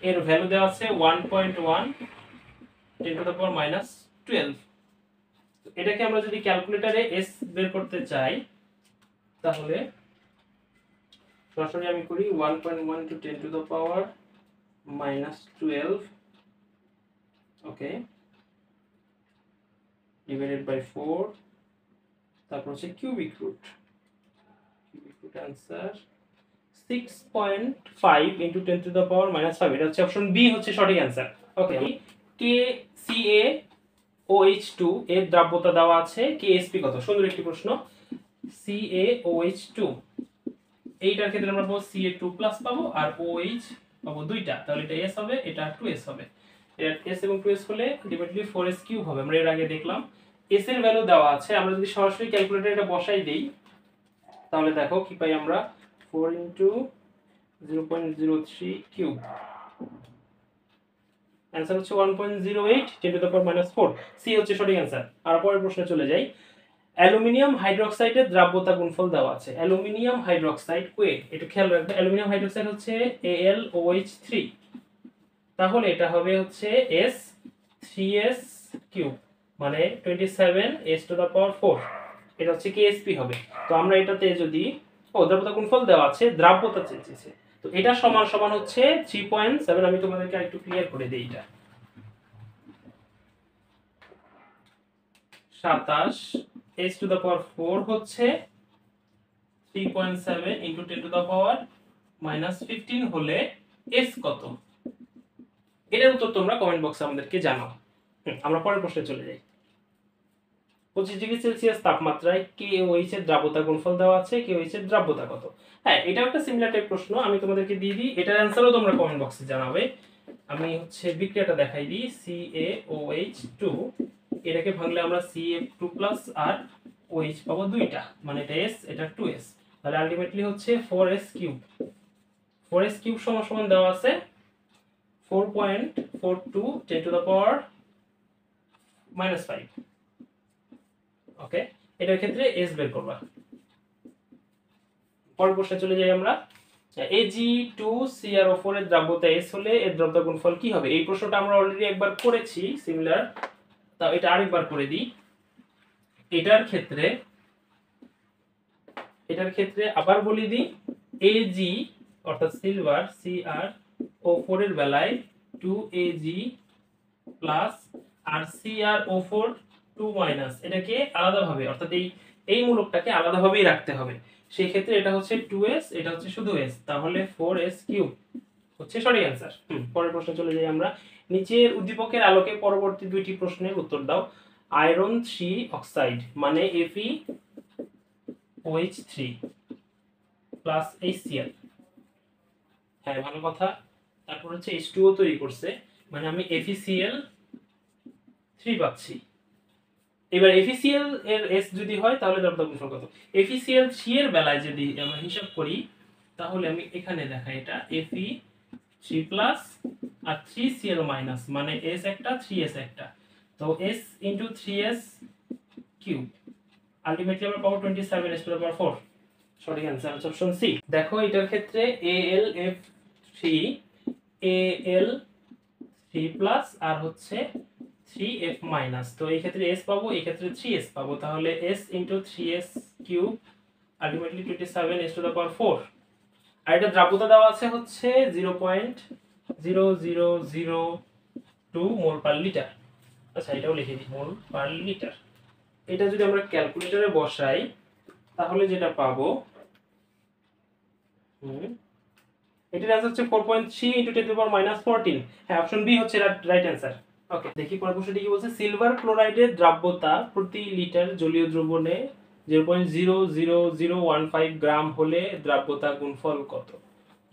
এর ভ্যালু দেওয়া আছে 1.1 10 টু দ্য পাওয়ার -12। এটাকে আমরা যদি ক্যালকুলেটরে s বের করতে চাই তাহলে সরাসরি আমি করি 1.1 × 10 to the power -12, okay, divided by 4, তারপর হচ্ছে cubic root answer 6.5 × 10 to the power -5, এটা হচ্ছে অপশন বি হচ্ছে সঠিক आंसर। ওকে, KCaOH2 এর দ্রাব্যতা দেওয়া আছে, KSP কত? সুন্দর একটি প্রশ্ন। CaOH2 এইটার ক্ষেত্রে আমরা পাবো Ca2+ পাবো আর OH পাবো দুইটা, তাহলে এটা S হবে, এটা 2S হবে। এর S এবং 2S হলে আলটিমেটলি 4s কিউব হবে, আমরা এর আগে দেখলাম। S এর ভ্যালু দেওয়া আছে, আমরা যদি সরাসরি ক্যালকুলেটরে এটা বসাই দেই তাহলে দেখো কি পাই আমরা, 4 × 0.03 কিউব, आंसर হচ্ছে 1.08 10 টু দ্য পাওয়ার -4, সি হচ্ছে সঠিক आंसर। আর পরের প্রশ্নে চলে যাই। অ্যালুমিনিয়াম হাইড্রোক্সাইডের দ্রাব্যতা গুণফল দেওয়া আছে, অ্যালুমিনিয়াম হাইড্রোক্সাইড কোয়েট, এটা খেয়াল রাখবে, অ্যালুমিনিয়াম হাইড্রোক্সাইড হচ্ছে AlOH3, তাহলে এটা হবে হচ্ছে S3s কিউব, মানে 27s টু দ্য পাওয়ার 4, এটা হচ্ছে KSP হবে। তো আমরা এটাতে যদি দ্রাব্যতা গুণফল দেওয়া আছে, দ্রাব্যতা চেয়েছে, তো এটা সমান সমান হচ্ছে 3.7, আমি তোমাদেরকে একটু ক্লিয়ার করে দেই, এটা 27s টু দ্য পাওয়ার 4 হচ্ছে 3.7 × 10 টু দ্য পাওয়ার -15 হলে s কত? এটার উত্তর তোমরা কমেন্ট বক্সে আমাদেরকে জানাও। আমরা পরের প্রশ্নে চলে যাই। 25 ডিগ্রি সেলসিয়াস তাপমাত্রায় KOH এর দ্রাব্যতা গুণফল দেওয়া আছে, KOH এর দ্রাব্যতা কত? হ্যাঁ, এটা একটা সিমিলার টাইপ প্রশ্ন, আমি তোমাদেরকে দিয়ে দিই, এটার অ্যানসারও তোমরা কমেন্ট বক্সে জানাবে। আমি হচ্ছে বিক্রিয়াটা দেখাই দিই, CaOH2 এটাকে ভাঙলে আমরা Ca2+ আর OH পাবো দুইটা, মানে এটা S, এটা 2S, তাহলে আলটিমেটলি হচ্ছে 4s কিউব, 4s কিউব সমান দেওয়া আছে 4.42 10 টু দ্য পাওয়ার -5, ওকে, এটার ক্ষেত্রে s বের করবা। পরের প্রশ্নে চলে যাই আমরা। Ag2CrO4 এর দ্রাব্যতা s হলে এর দ্রাব্যতা গুণফল কি হবে? এই প্রশ্নটা আমরা অলরেডি একবার করেছি সিমিলার, তাও এটা আরেকবার করে দিই। এটার ক্ষেত্রে আবার বলি দিই, Ag অর্থাৎ সিলভার CrO4 এর বেলায় 2Ag প্লাস আর CrO4 2-, এটাকে আলাদাভাবে, অর্থাৎ এই মূলকটাকে আলাদাভাবেই রাখতে হবে, সেই ক্ষেত্রে এটা হচ্ছে 2s, এটা হচ্ছে শুধু s, তাহলে 4s কিউব হচ্ছে সঠিক आंसर। পরের প্রশ্নে চলে যাই আমরা। নিচের উদ্দীপকের আলোকে পরবর্তী দুইটি প্রশ্নের উত্তর দাও। আয়রন 3 অক্সাইড মানে FeOH3 প্লাস HCl, হ্যাঁ ভালো কথা। তারপর হচ্ছে H2O তৈরি করছে, মানে আমি FeCl3 পাচ্ছি। এবার FeCl এর S যদি হয় তাহলে দ্রাব্যতা গুণফল কত? FeCl3 এর বেলায় যদি আমরা হিসাব করি তাহলে আমি এখানে দেখাই, এটা Fe3+ আর 3Cl-, মানে S একটা 3s একটা, তো S × 3s কিউব, আলটিমেটলি আমরা পাবো 27s টু দ্য পাওয়ার 4, সঠিক आंसर হচ্ছে অপশন সি। দেখো এটার ক্ষেত্রে AlF3 Al3+ আর হচ্ছে 3F-, তো এই ক্ষেত্রে s পাবো, এই ক্ষেত্রে 3s পাবো, তাহলে s × 3s cube ultimately 27s two the পাওয়ার 4, আর এটা দ্রাব্যতা দেওয়া আছে হচ্ছে 0.0002 মোল পার লিটার। আচ্ছা, এটাও লিখে দিই, মোল পার লিটার। এটা যদি আমরা ক্যালকুলেটরে বসাই তাহলে যেটা পাবো, এটার অ্যান্সার হচ্ছে 4.3 × 10⁻14। হ্যাঁ, অপশন বি হচ্ছে রাইট অ্যান্সার। ওকে, দেখি পরের প্রশ্নটি কি বলছে। সিলভার ক্লোরাইডের দ্রাব্যতা প্রতি লিটার জলীয় দ্রবণে 0.00015 গ্রাম হলে দ্রাব্যতা গুণফল কত?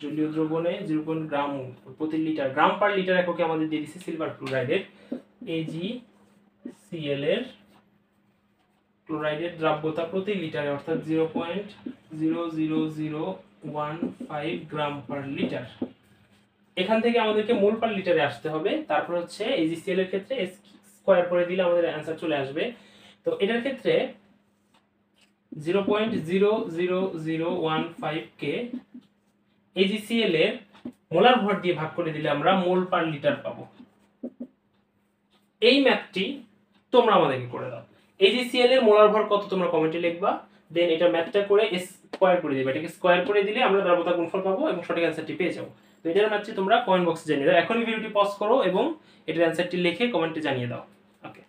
জলীয় দ্রবণে 0. গ্রাম প্রতি লিটার, গ্রাম পার লিটার এককে আমাদের দিয়ে দিচ্ছে সিলভার ক্লোরাইডের। AgCl এর ক্লোরাইডের দ্রাব্যতা প্রতি লিটারে অর্থাৎ 0.00015 গ্রাম পার লিটার। এখান থেকে আমাদেরকে মোল পার লিটারে আসতে হবে। তারপর হচ্ছে AgCl এর ক্ষেত্রে s স্কয়ার করে দিলে আমাদের অ্যান্সার চলে আসবে। তো এটার ক্ষেত্রে 0.00015 কে AgCl এর মোলার ভর দিয়ে ভাগ করে দিলে আমরা মোল পার লিটার পাবো। এই ম্যাথটি তোমরা আমাদেরকে করে দাও। AgCl এর মোলার ভর কত তোমরা কমেন্টে লিখবা, দেন এটা ম্যাথটা করে স্কয়ার করে দিবে। এটাকে স্কয়ার করে দিলে আমরা দ্রাব্যতা গুণফল পাবো এবং সঠিক অ্যান্সারটি পেয়ে যাবো। তো এটার ম্যাথটি তোমরা কমেন্ট বক্সে জানিয়ে দাও। এখনই ভিডিওটি পজ করো এবং এটার অ্যান্সারটি লিখে কমেন্টে জানিয়ে দাও। ওকে,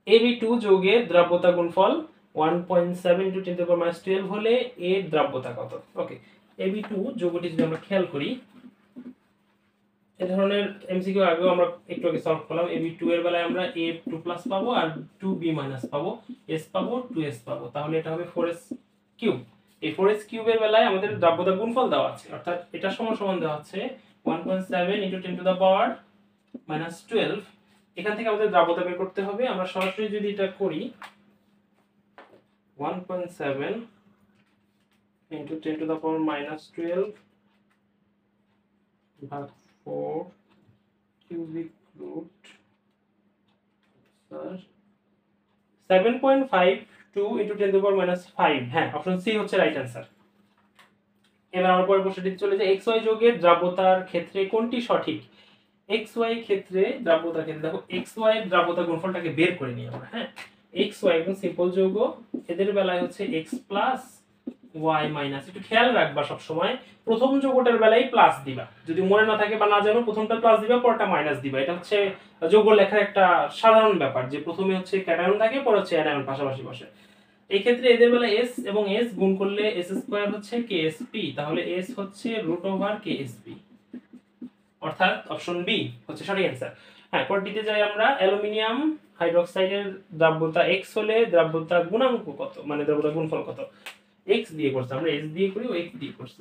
Ab2 যৌগের দ্রাব্যতা গুণফল 1.7 × 10⁻12 হলে এর দ্রাব্যতা কত? ওকে, Ab2 যৌগটি যদি আমরা খেয়াল করি, এই ধরনের এমসিকিউ আগেও আমরা একটু আগে সলভ করলাম। Ab2 এর বেলায় আমরা A2+ পাবো আর 2B- পাবো, S পাবো, 2S পাবো, তাহলে এটা হবে 4S3। এই 4S3 এর বেলায় আমাদের দ্রাব্যতা গুণফল দেওয়া আছে, অর্থাৎ এটা সমান দেওয়া আছে 1.7 × 10⁻12। এখান থেকে আমাদের দ্রাব্যতা বের করতে হবে। আমরা সরাসরি যদি এটা করি 1.7 × 10⁻12 ভাগ 4 cubic root 7.52 × 10⁻5। হ্যাঁ, অপশন সি হচ্ছে রাইট অ্যান্সার। এবার আমরা পরের প্রশ্নটি চলে যাই। XY যৌগের দ্রাব্যতার ক্ষেত্রে কোনটি সঠিক? XY ক্ষেত্রে দ্রাব্যতার ক্ষেত্রে দেখো, XY এর দ্রাব্যতা গুণফলটাকে বের করে নিই আমরা। হ্যাঁ, XY একদম সিম্পল যৌগ, এদের বেলায় হচ্ছে x y মাইনাস। একটু খেয়াল রাখবা সব সময় প্রথম যৌগটার বেলায় প্লাস দিবা, যদি মনে না থাকে বা না জানো প্রথমটা প্লাস দিবা পরটা মাইনাস দিবা। এটা হচ্ছে যৌগ লেখার একটা সাধারণ ব্যাপার, যে প্রথমে হচ্ছে ক্যাটায়ন থাকে পরে হচ্ছে অ্যানায়ন পাশাপাশি বসে। এই ক্ষেত্রে এদের বেলায় s এবং s গুণ করলে s² হচ্ছে ksp, তাহলে s হচ্ছে √ksp, অর্থাৎ অপশন বি হচ্ছে সঠিক অ্যান্সার। হ্যাঁ, পরটিতে যাই আমরা। অ্যালুমিনিয়াম হাইড্রোক্সাইডের দ্রাব্যতা x হলে দ্রাব্যতা গুণাঙ্ক কত, মানে দ্রাব্যতা গুণফল কত? x দিয়ে করছি আমরা, s দিয়ে করি ও x দিয়ে করছি।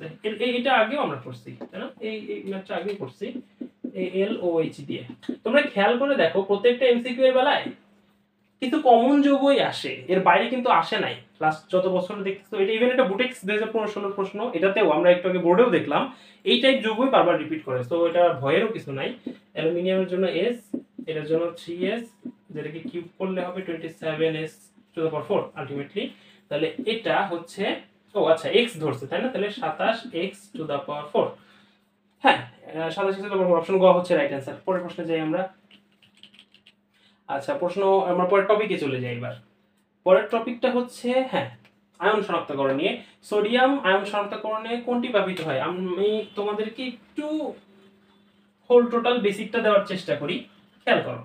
এটা আগেও আমরা করছি, তাই না? এই ম্যাথটা আগেই করছি LOH দিয়ে। তোমরা খেয়াল করে দেখো প্রত্যেকটা এমসিকিউ এর বেলায় কিন্তু কমন যৌগই আসে, এর বাইরে কিন্তু আসে নাই। লাস্ট যত বছর দেখতেছো, এটা ইভেন এটা বুটেক্স 2015-16 প্রশ্ন, এটাতেও আমরা একটু আগে বোর্ডেও দেখলাম এই টাইপ যৌগই বারবার রিপিট করে। সো এটা ভয়েরও কিছু নাই। অ্যালুমিনিয়ামের জন্য s, এটার জন্য 3s, যেটাকে কিউব করলে হবে 27s⁴ আলটিমেটলি। তাহলে এটা হচ্ছে, ও আচ্ছা x ধরছে তাই না, তাহলে 27x⁴। হ্যাঁ, 27x⁴, অপশন গ হচ্ছে রাইট অ্যান্সার। পরের প্রশ্নে যাই আমরা। আচ্ছা, প্রশ্ন আমরা পরের টপিকে চলে যাই। এবার পরের টপিকটা হচ্ছে হ্যাঁ আয়ন শনাক্তকরণ নিয়ে। সোডিয়াম আয়ন শনাক্তকরণে কোনটি ব্যবহৃত হয়? আমি তোমাদেরকে একটু হোল টোটাল বেসিকটা দেওয়ার চেষ্টা করি, খেয়াল করো।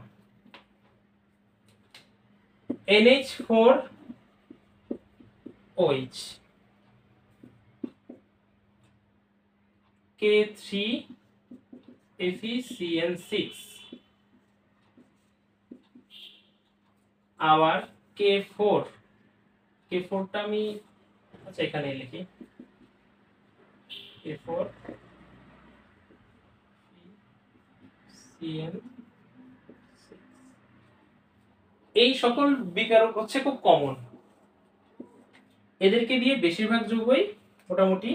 NH4OH, K3FeCN6, আবার K4টা আমি আচ্ছা এখানে লিখি, K4CN6। এই সকল বিকারক হচ্ছে খুব কমন, এদেরকে দিয়ে বেশিরভাগ যৌগই মোটামুটি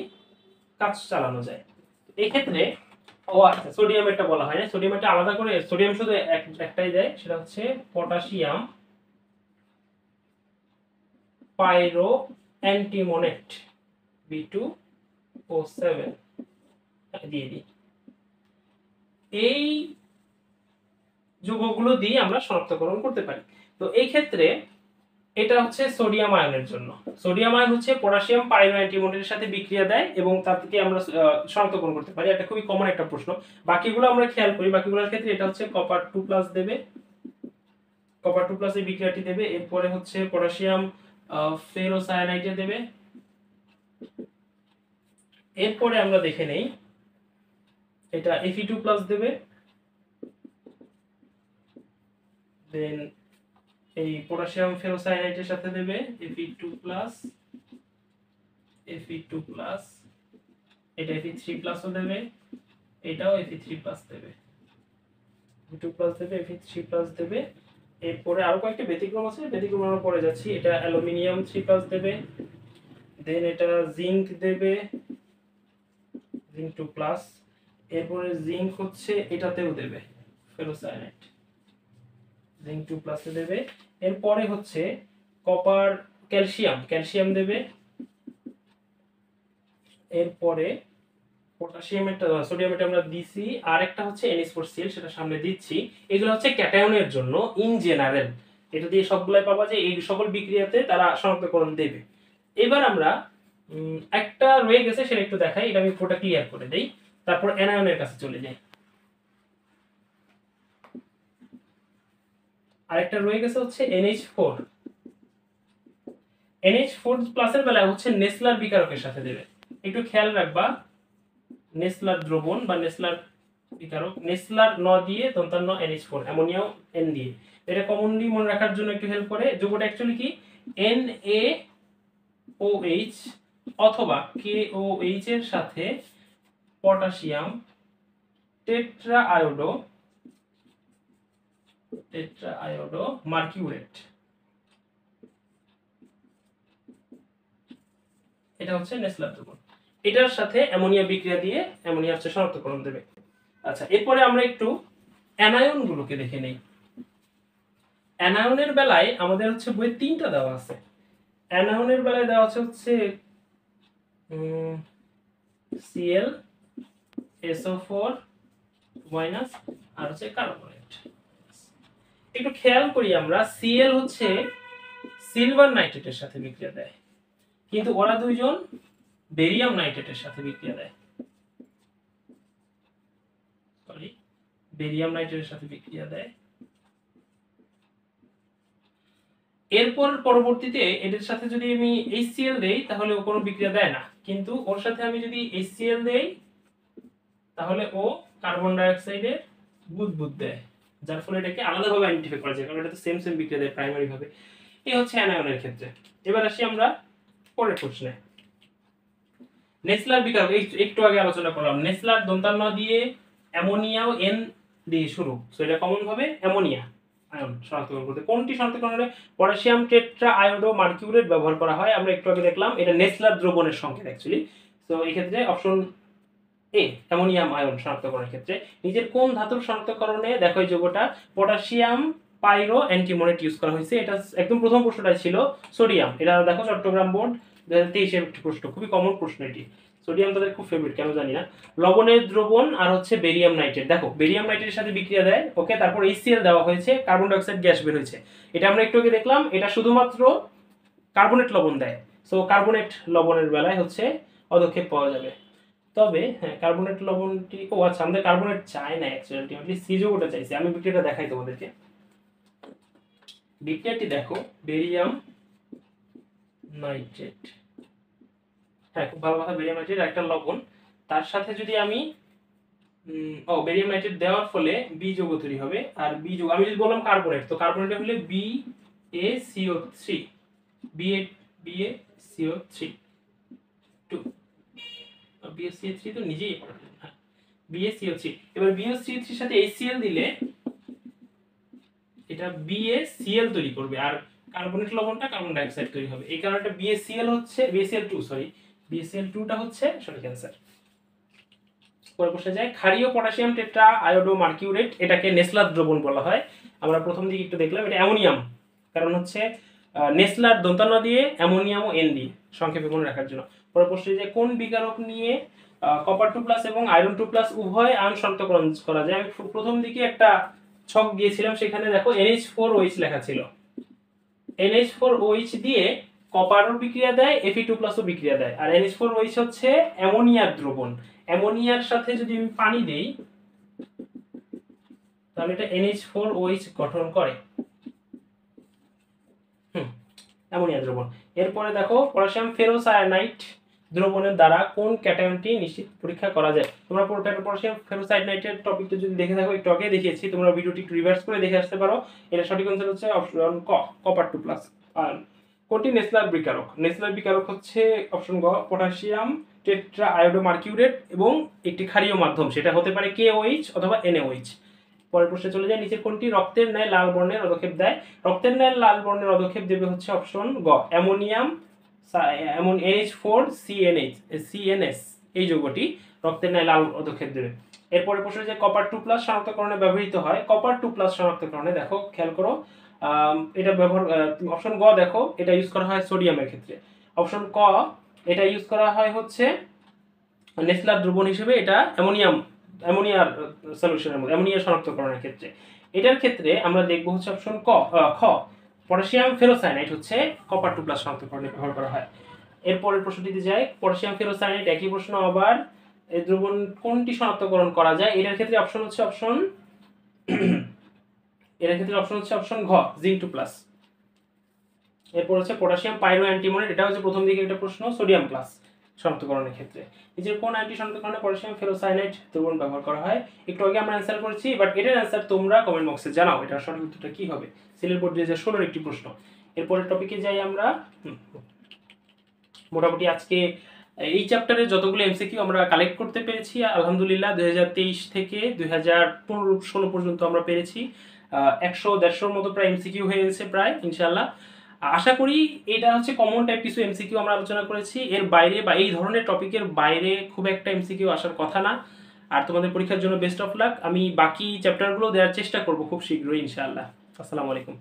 কাজ চালানো যায়। এই ক্ষেত্রে ও আচ্ছা, সোডিয়াম এটা বলা হয় না, সোডিয়াম এটা আলাদা করে, সোডিয়াম শুধু একটাই দেয়, সেটা হচ্ছে পটাশিয়াম পাইরো অ্যান্টিমোনেট B2O7 দিয়ে দিই। এই যৌগগুলো দিয়ে আমরা শনাক্তকরণ করতে পারি। তো এই ক্ষেত্রে এটা হচ্ছে সোডিয়াম আয়নের জন্য। সোডিয়াম আয়ন হচ্ছে পটাশিয়াম পাইরো অ্যান্টিমোনেটের সাথে বিক্রিয়া দেয় এবং তার থেকে আমরা শনাক্তকরণ করতে পারি। এটা খুবই কমন একটা প্রশ্ন। বাকিগুলো আমরা খেয়াল করি, বাকিগুলোর ক্ষেত্রে এটা হচ্ছে কপার 2+ দেবে, কপার 2+ এই বিক্রিয়াটি দেবে। এরপরে হচ্ছে পটাশিয়াম ফেরোসায়ানাইডে দেবে। এরপরে আমরা দেখে নেই এটা Fe2+ দেবে। দেন এই পটাশিয়াম ফেরোসায়ানাইডের সাথে দেবে Fe2+, এটা Fe3+ ও দেবে, এটাও Fe3+ দেবে, Fe2+ দেবে, Fe3+ দেবে। এরপরে আরো কয়েকটা ব্যতিক্রম আছে, ব্যতিক্রম আমরা পরে যাচ্ছি। এটা অ্যালুমিনিয়াম 3+ দেবে, দেন এটা জিঙ্ক দেবে, জিঙ্ক 2+, এরপরে জিঙ্ক হচ্ছে এটাতেও দেবে ফেরোসায়ানাইড, জিঙ্ক 2+ এ দেবে। এরপরে হচ্ছে কপার ক্যালসিয়াম দেবে। এরপরে পটাশিয়ামটা সোডিয়ামটা আমরা দিছি, আর একটা হচ্ছে NH4Cl সেটা সামনে দিচ্ছি। এগুলো হচ্ছে ক্যাটায়নের জন্য ইন জেনারেল, এটা দিয়ে সবগুলাই পাবা যে এই সকল বিক্রিয়াতে তারা শনাক্তকরণ দেবে। এবার আমরা একটা রয়ে গেছে সেটা একটু দেখাই, এটা আমি পুরোটা ক্লিয়ার করে দেই, তারপর অ্যানায়নের কাছে চলে যাই। আরেকটা রয়ে গেছে হচ্ছে NH4 এর বেলায় হচ্ছে নেসলার বিকারকের সাথে দেবে। একটু খেয়াল রাখবা, নেসলার দ্রবণ বা নেসলার বিকারক, নেসলার ন দিয়ে দন্তান্ন NH4, অ্যামোনিয়াও N দিয়ে। এটা কমনলি মনে রাখার জন্য একটু হেল্প করে। যৌগটা অ্যাকচুয়ালি কি NaOH অথবা KOH এর সাথে পটাশিয়াম টেট্রা আয়োডো মার্কিউরেট, এটা হচ্ছে নেসলার দ্রবণ। এটার সাথে অ্যামোনিয়া বিক্রিয়া দিয়ে অ্যামোনিয়া হচ্ছে শনাক্তকরণ দেবে। আচ্ছা, এরপরে আমরা একটু অ্যানায়ন গুলোকে দেখে নেই। অ্যানায়নের বেলায় আমাদের হচ্ছে বই 3টা দেওয়া আছে। অ্যানায়নের বেলায় দেওয়া আছে হচ্ছে Cl, SO4 মাইনাস আর হচ্ছে কার্বনেট। একটু খেয়াল করি আমরা, Cl হচ্ছে সিলভার নাইট্রেটের সাথে বিক্রিয়া দেয়, কিন্তু ওরা দুইজন বেরিয়াম নাইট্রেটের সাথে বিক্রিয়া দেয়, এরপর পরবর্তীতে এদের সাথে যদি আমি HCl দেই তাহলে ও কোনো বিক্রিয়া দেয় না, কিন্তু ওর সাথে আমি যদি HCl দেই তাহলে ও কার্বন ডাই অক্সাইডের বুদবুদ দেয়, যার ফলে এটাকে আলাদাভাবে আইডেন্টিফাই করা যায়, কারণ এটা তো সেম বিক্রিয়া দেয় প্রাইমারি ভাবে। এই হচ্ছে অ্যানায়নের ক্ষেত্রে। এবার আসি আমরা পরের প্রশ্নে। নেসলার বিকারক একটু আগে আলোচনা করলাম, নেসলার দন্তান্ন দিয়ে অ্যামোনিয়াও N দিয়ে শুরু, সো এটা কমন ভাবে অ্যামোনিয়া আয়ন শনাক্তকরণ করতে কোনটি শনাক্তকরণ করে পটাশিয়াম টেট্রা আয়োডো মার্কিউরেট ব্যবহার করা হয়। আমরা একটু আগে দেখলাম এটা নেসলার দ্রবণের সংকেত অ্যাকচুয়ালি। সো এই ক্ষেত্রে অপশন এ অ্যামোনিয়াম আয়ন শনাক্তকরণের ক্ষেত্রে। নিজের কোন ধাতুর শনাক্তকরণে দেখো এই যৌগটা পটাশিয়াম পাইরো অ্যান্টিমোনেট ইউজ করা হয়েছে। এটা একদম প্রথম প্রশ্নটাই ছিল সোডিয়াম, এটা দেখো চট্টগ্রাম বোর্ড 2023 এর প্রশ্ন, খুবই কমন প্রশ্ন এটি। সোডিয়াম তাদের খুব ফেভারিট, কেন জানি না। লবণের দ্রবণ আর হচ্ছে বেরিয়াম নাইট্রেট, দেখো বেরিয়াম নাইট্রেটের সাথে বিক্রিয়া দেয়, ওকে। তারপর HCl দেওয়া হয়েছে, কার্বন ডাই অক্সাইড গ্যাস বের হয়েছে, এটা আমরা একটু আগে দেখলাম। এটা শুধুমাত্র কার্বনেট লবণ দেয়, সো কার্বনেট লবণের বেলায় হচ্ছে পদক্ষেপ পাওয়া যাবে। তবে হ্যাঁ, কার্বনেট লবণটি আচ্ছা আমাদের কার্বনেট চাই না অ্যাকচুয়ালি, আলটিমেটলি সি যৌগটা চাইছে। আমি বিক্রিয়াটা দেখাই তোমাদেরকে। বিক্রিয়াটি দেখো, বেরিয়াম নাইট্রেট, হ্যাঁ খুব ভালো কথা, বেরিয়াম নাইট্রেট একটা লবণ, তার সাথে যদি আমি বেরিয়াম নাইট্রেট দেওয়ার ফলে বি যৌগ তৈরি হবে। আর বি যৌগ আমি যদি বললাম কার্বনেট, তো কার্বনেট হলে BaCO3, BaCO3 2, BaCO3 তো নিজেই পড়ালেন, হ্যাঁ BaCO3। এবার BaCO3 এর সাথে HCl দিলে এটা BaCl তৈরি করবে, আর কার্বনেট লবণটা কার্বন ডাই অক্সাইড তৈরি হবে। এই কারণে BaCl2টা হচ্ছে সঠিক অ্যান্সার। পরে বসে যায় ক্ষারীয় পটাশিয়াম টেট্রা আয়োডো মার্কিউরেট, এটাকে নেসলার দ্রবণ বলা হয়। আমরা প্রথম দিকে একটু দেখলাম এটা অ্যামোনিয়াম, কারণ হচ্ছে নেসলার দন্তান্ন দিয়ে অ্যামোনিয়াম ও N দিয়ে সংক্ষেপে মনে রাখার জন্য। পরে বসে যায় কোন বিকারক নিয়ে কপার 2+ এবং আয়রন 2+ উভয় আয়ন শনাক্তকরণ করা যায়। আমি প্রথম দিকে একটা ছক দিয়েছিলাম, সেখানে দেখো NH4OH লেখা ছিল। NH4OH দিয়ে কপারও বিক্রিয়া দেয়, Fe2+ ও বিক্রিয়া দেয়। আর NH4OH হচ্ছে অ্যামোনিয়ার দ্রবণ, অ্যামোনিয়ার সাথে যদি আমি পানি দেই তাহলে এটা NH4OH গঠন করে। অ্যামোনিয়া দ্রবণ। এরপরে দেখো পটাশিয়াম ফেরোসায়ানাইট দ্রবণের দ্বারা কোন ক্যাটায়নটি নিশ্চিত পরীক্ষা করা যায়। তোমরা পটাশিয়াম ফেরোসায়ানাইটের টপিকটা যদি দেখে থাকো, একটু আগে দেখিয়েছি, তোমরা ভিডিওটি একটু রিভার্স করে দেখে আসতে পারো। এটা সঠিক অ্যান্সার হচ্ছে অপশন ক, কপার 2+। আর কোনটি নেসলার বিকারক? নেসলার বিকারক হচ্ছে অপশন গ, পটাশিয়াম টেট্রা আয়োডোমার্কিউরেট এবং একটি ক্ষারীয় মাধ্যম, সেটা হতে পারে KOH অথবা NaOH। পরের প্রশ্নে চলে যায়, নিচের কোনটি রক্তের ন্যায় লাল বর্ণের পদক্ষেপ দেয়? রক্তের ন্যায় লাল বর্ণের পদক্ষেপ দেবে হচ্ছে অপশন গ, অ্যামোনিয়াম NH4 CNS, এই যৌগটি রক্তের ন্যায় লাল পদক্ষেপ দেবে। এরপরে প্রশ্ন যে কপার 2+ শনাক্তকরণে ব্যবহৃত হয়। কপার 2+ শনাক্তকরণে দেখো, খেয়াল করো, এটা ব্যবহার, অপশন গ দেখো, এটা ইউজ করা হয় সোডিয়ামের ক্ষেত্রে। অপশন ক, এটা ইউজ করা হয় হচ্ছে নেসলার দ্রবণ হিসেবে, এটা অ্যামোনিয়ার সলিউশনের মধ্যে, অ্যামোনিয়া শনাক্তকরণের ক্ষেত্রে। এটার ক্ষেত্রে আমরা দেখব হচ্ছে অপশন খ, পটাশিয়াম ফেরোসায়ানাইট হচ্ছে কপার 2+ শনাক্তকরণে ব্যবহার করা হয়। এরপরের প্রশ্নটিতে যাই, পটাশিয়াম ফেরোসায়ানাইট একই প্রশ্ন আবার, এই দ্রবণ কোনটি শনাক্তকরণ করা যায়? এটার ক্ষেত্রে অপশন হচ্ছে অপশন ঘ, জিঙ্ক 2+। এরপর হচ্ছে পটাশিয়াম পাইরো অ্যান্টিমনি, এটা হচ্ছে প্রথম দিকে একটা প্রশ্ন, সোডিয়াম প্লাস শনাক্তকরণের ক্ষেত্রে। নিচের কোন অ্যান্টি শনাক্তকরণে পটাশিয়াম ফেরোসায়ানাইট দ্রবণ ব্যবহার করা হয়? একটু আগে আমরা অ্যান্সার করেছি, বাট এটার অ্যান্সার তোমরা কমেন্ট বক্সে জানাও, এটার সঠিক উত্তরটা কি হবে। সিলেট বোর্ড 2016 একটি প্রশ্ন। এরপরের টপিকে যাই আমরা। মোটামুটি আজকে এই চ্যাপ্টারে যতগুলো এমসিকিউ আমরা কালেক্ট করতে পেরেছি আলহামদুলিল্লাহ, 2023 থেকে 2015-16 পর্যন্ত আমরা পেরেছি। 100-150-র মতো প্রায় এমসিকিউ হয়ে গেছে প্রায়, ইনশাআল্লাহ। আশা করি এটা হচ্ছে কমন টাইপ কিছু এমসিকিউ আমরা আলোচনা করেছি, এর বাইরে বা এই ধরনের টপিকের বাইরে খুব একটা এমসিকিউ আসার কথা না। আর তোমাদের পরীক্ষার জন্য বেস্ট অফ লাক। আমি বাকি চ্যাপ্টারগুলো দেওয়ার চেষ্টা করব খুব শীঘ্রই ইনশাআল্লাহ। আসসালামু আলাইকুম।